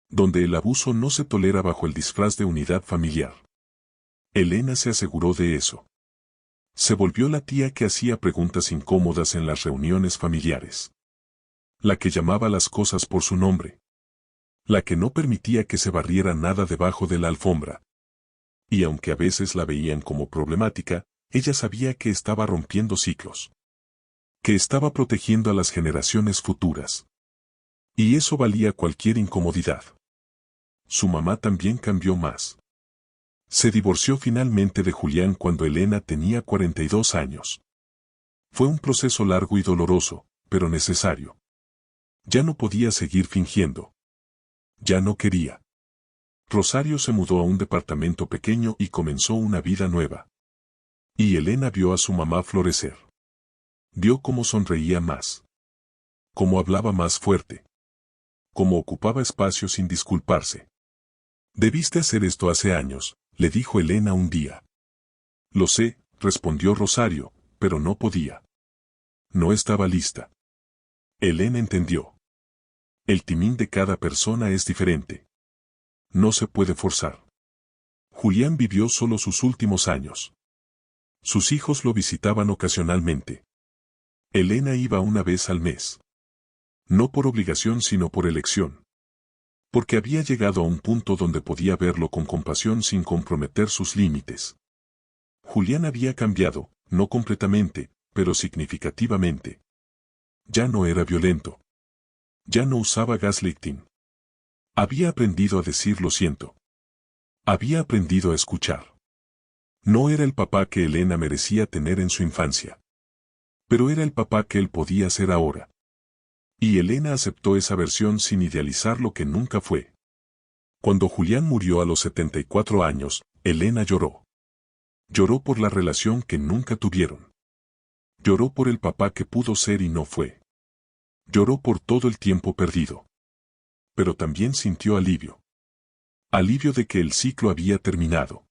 Donde el abuso no se tolera bajo el disfraz de unidad familiar. Elena se aseguró de eso. Se volvió la tía que hacía preguntas incómodas en las reuniones familiares. La que llamaba las cosas por su nombre. La que no permitía que se barriera nada debajo de la alfombra. Y aunque a veces la veían como problemática, ella sabía que estaba rompiendo ciclos. Que estaba protegiendo a las generaciones futuras. Y eso valía cualquier incomodidad. Su mamá también cambió más. Se divorció finalmente de Julián cuando Elena tenía 42 años. Fue un proceso largo y doloroso, pero necesario. Ya no podía seguir fingiendo. Ya no quería. Rosario se mudó a un departamento pequeño y comenzó una vida nueva. Y Elena vio a su mamá florecer. Vio cómo sonreía más. Cómo hablaba más fuerte. Cómo ocupaba espacio sin disculparse. Debiste hacer esto hace años, le dijo Elena un día. Lo sé, respondió Rosario, pero no podía. No estaba lista. Elena entendió. El timín de cada persona es diferente. No se puede forzar. Julián vivió solo sus últimos años. Sus hijos lo visitaban ocasionalmente. Elena iba una vez al mes. No por obligación sino por elección. Porque había llegado a un punto donde podía verlo con compasión sin comprometer sus límites. Julián había cambiado, no completamente, pero significativamente. Ya no era violento. Ya no usaba gaslighting. Había aprendido a decir lo siento. Había aprendido a escuchar. No era el papá que Elena merecía tener en su infancia. Pero era el papá que él podía ser ahora. Y Elena aceptó esa versión sin idealizar lo que nunca fue. Cuando Julián murió a los 74 años, Elena lloró. Lloró por la relación que nunca tuvieron. Lloró por el papá que pudo ser y no fue. Lloró por todo el tiempo perdido. pero también sintió alivio. Alivio de que el ciclo había terminado.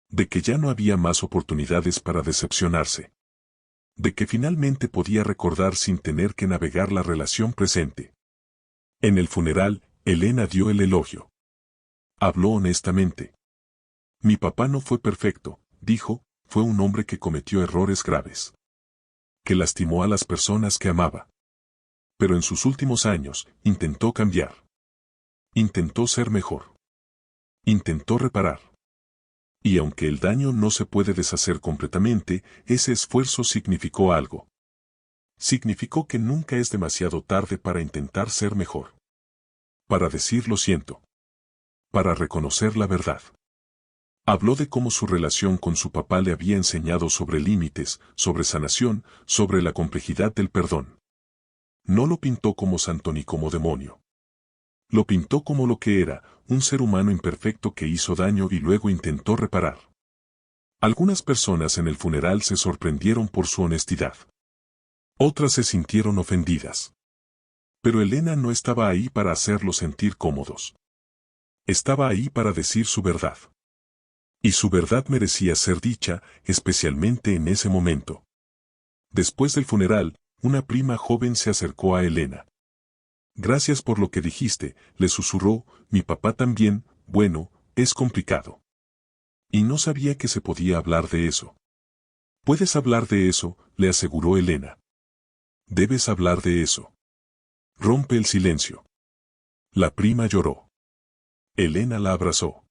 De que ya no había más oportunidades para decepcionarse. De que finalmente podía recordar sin tener que navegar la relación presente. En el funeral, Elena dio el elogio. Habló honestamente. Mi papá no fue perfecto, dijo, fue un hombre que cometió errores graves. Que lastimó a las personas que amaba. Pero en sus últimos años, intentó cambiar. Intentó ser mejor. Intentó reparar. Y aunque el daño no se puede deshacer completamente, ese esfuerzo significó algo. Significó que nunca es demasiado tarde para intentar ser mejor. Para decir lo siento. Para reconocer la verdad. Habló de cómo su relación con su papá le había enseñado sobre límites, sobre sanación, sobre la complejidad del perdón. No lo pintó como santo ni como demonio. Lo pintó como lo que era, un ser humano imperfecto que hizo daño y luego intentó reparar. Algunas personas en el funeral se sorprendieron por su honestidad. Otras se sintieron ofendidas. Pero Elena no estaba ahí para hacerlos sentir cómodos. Estaba ahí para decir su verdad. Y su verdad merecía ser dicha, especialmente en ese momento. Después del funeral, una prima joven se acercó a Elena. Gracias por lo que dijiste, le susurró, mi papá también, bueno, es complicado. Y no sabía que se podía hablar de eso. Puedes hablar de eso, le aseguró Elena. Debes hablar de eso. Rompe el silencio. La prima lloró. Elena la abrazó.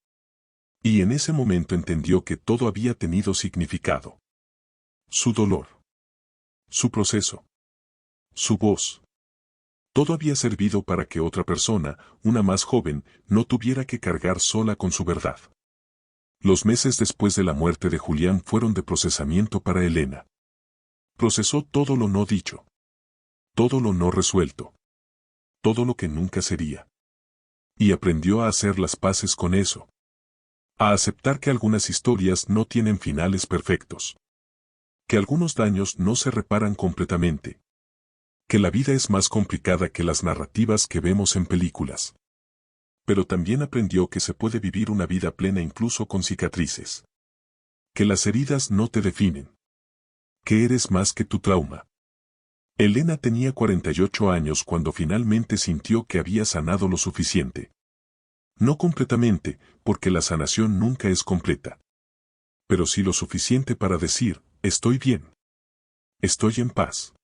Y en ese momento entendió que todo había tenido significado. Su dolor. Su proceso. Su voz. Todo había servido para que otra persona, una más joven, no tuviera que cargar sola con su verdad. Los meses después de la muerte de Julián fueron de procesamiento para Elena. Procesó todo lo no dicho. Todo lo no resuelto. Todo lo que nunca sería. Y aprendió a hacer las paces con eso. A aceptar que algunas historias no tienen finales perfectos. Que algunos daños no se reparan completamente. Que la vida es más complicada que las narrativas que vemos en películas. Pero también aprendió que se puede vivir una vida plena incluso con cicatrices. Que las heridas no te definen. Que eres más que tu trauma. Elena tenía 48 años cuando finalmente sintió que había sanado lo suficiente. No completamente, porque la sanación nunca es completa. Pero sí lo suficiente para decir, estoy bien. Estoy en paz.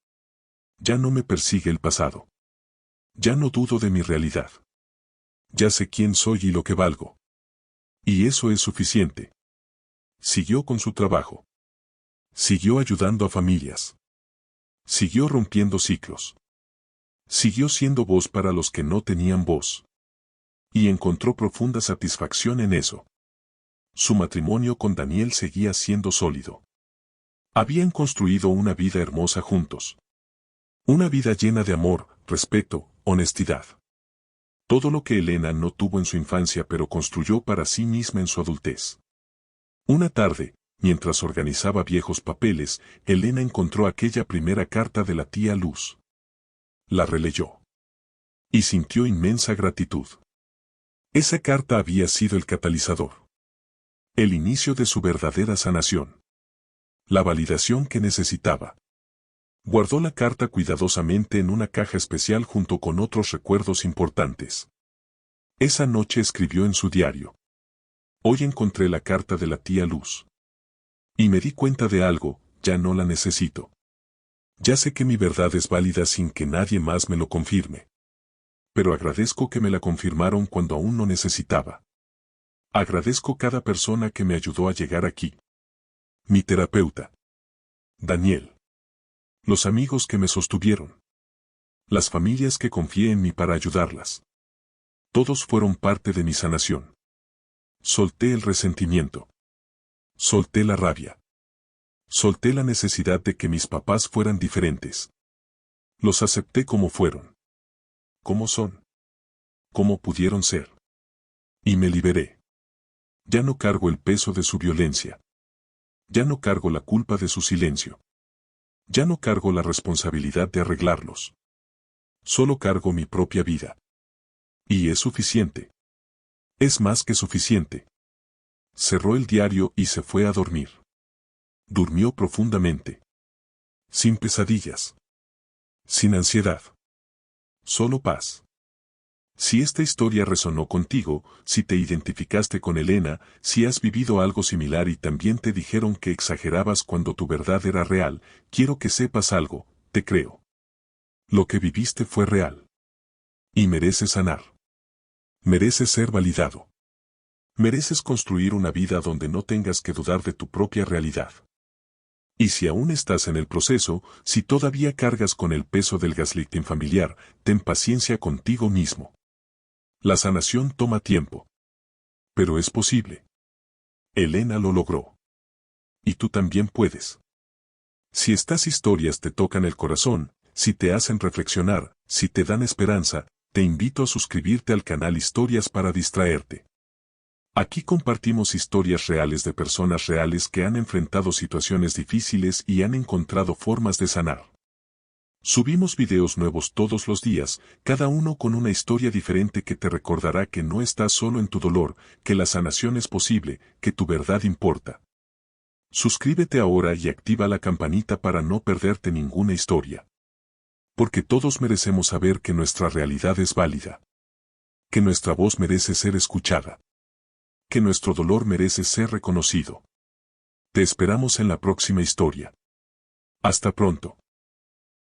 Ya no me persigue el pasado. Ya no dudo de mi realidad. Ya sé quién soy y lo que valgo. Y eso es suficiente. Siguió con su trabajo. Siguió ayudando a familias. Siguió rompiendo ciclos. Siguió siendo voz para los que no tenían voz. Y encontró profunda satisfacción en eso. Su matrimonio con Daniel seguía siendo sólido. Habían construido una vida hermosa juntos. Una vida llena de amor, respeto, honestidad. Todo lo que Elena no tuvo en su infancia pero construyó para sí misma en su adultez. Una tarde, mientras organizaba viejos papeles, Elena encontró aquella primera carta de la tía Luz. La releyó. Y sintió inmensa gratitud. Esa carta había sido el catalizador. El inicio de su verdadera sanación. La validación que necesitaba. Guardó la carta cuidadosamente en una caja especial junto con otros recuerdos importantes. Esa noche escribió en su diario. Hoy encontré la carta de la tía Luz. Y me di cuenta de algo, ya no la necesito. Ya sé que mi verdad es válida sin que nadie más me lo confirme. Pero agradezco que me la confirmaron cuando aún no necesitaba. Agradezco cada persona que me ayudó a llegar aquí. Mi terapeuta. Daniel. Los amigos que me sostuvieron. Las familias que confié en mí para ayudarlas. Todos fueron parte de mi sanación. Solté el resentimiento. Solté la rabia. Solté la necesidad de que mis papás fueran diferentes. Los acepté como fueron. Como son. Como pudieron ser. Y me liberé. Ya no cargo el peso de su violencia. Ya no cargo la culpa de su silencio. Ya no cargo la responsabilidad de arreglarlos. Solo cargo mi propia vida. Y es suficiente. Es más que suficiente. Cerró el diario y se fue a dormir. Durmió profundamente. Sin pesadillas. Sin ansiedad. Solo paz. Si esta historia resonó contigo, si te identificaste con Elena, si has vivido algo similar y también te dijeron que exagerabas cuando tu verdad era real, quiero que sepas algo, te creo. Lo que viviste fue real. Y mereces sanar. Mereces ser validado. Mereces construir una vida donde no tengas que dudar de tu propia realidad. Y si aún estás en el proceso, si todavía cargas con el peso del gaslighting familiar, ten paciencia contigo mismo. La sanación toma tiempo. Pero es posible. Elena lo logró. Y tú también puedes. Si estas historias te tocan el corazón, si te hacen reflexionar, si te dan esperanza, te invito a suscribirte al canal Historias para Distraerte. Aquí compartimos historias reales de personas reales que han enfrentado situaciones difíciles y han encontrado formas de sanar. Subimos videos nuevos todos los días, cada uno con una historia diferente que te recordará que no estás solo en tu dolor, que la sanación es posible, que tu verdad importa. Suscríbete ahora y activa la campanita para no perderte ninguna historia. Porque todos merecemos saber que nuestra realidad es válida. Que nuestra voz merece ser escuchada. Que nuestro dolor merece ser reconocido. Te esperamos en la próxima historia. Hasta pronto.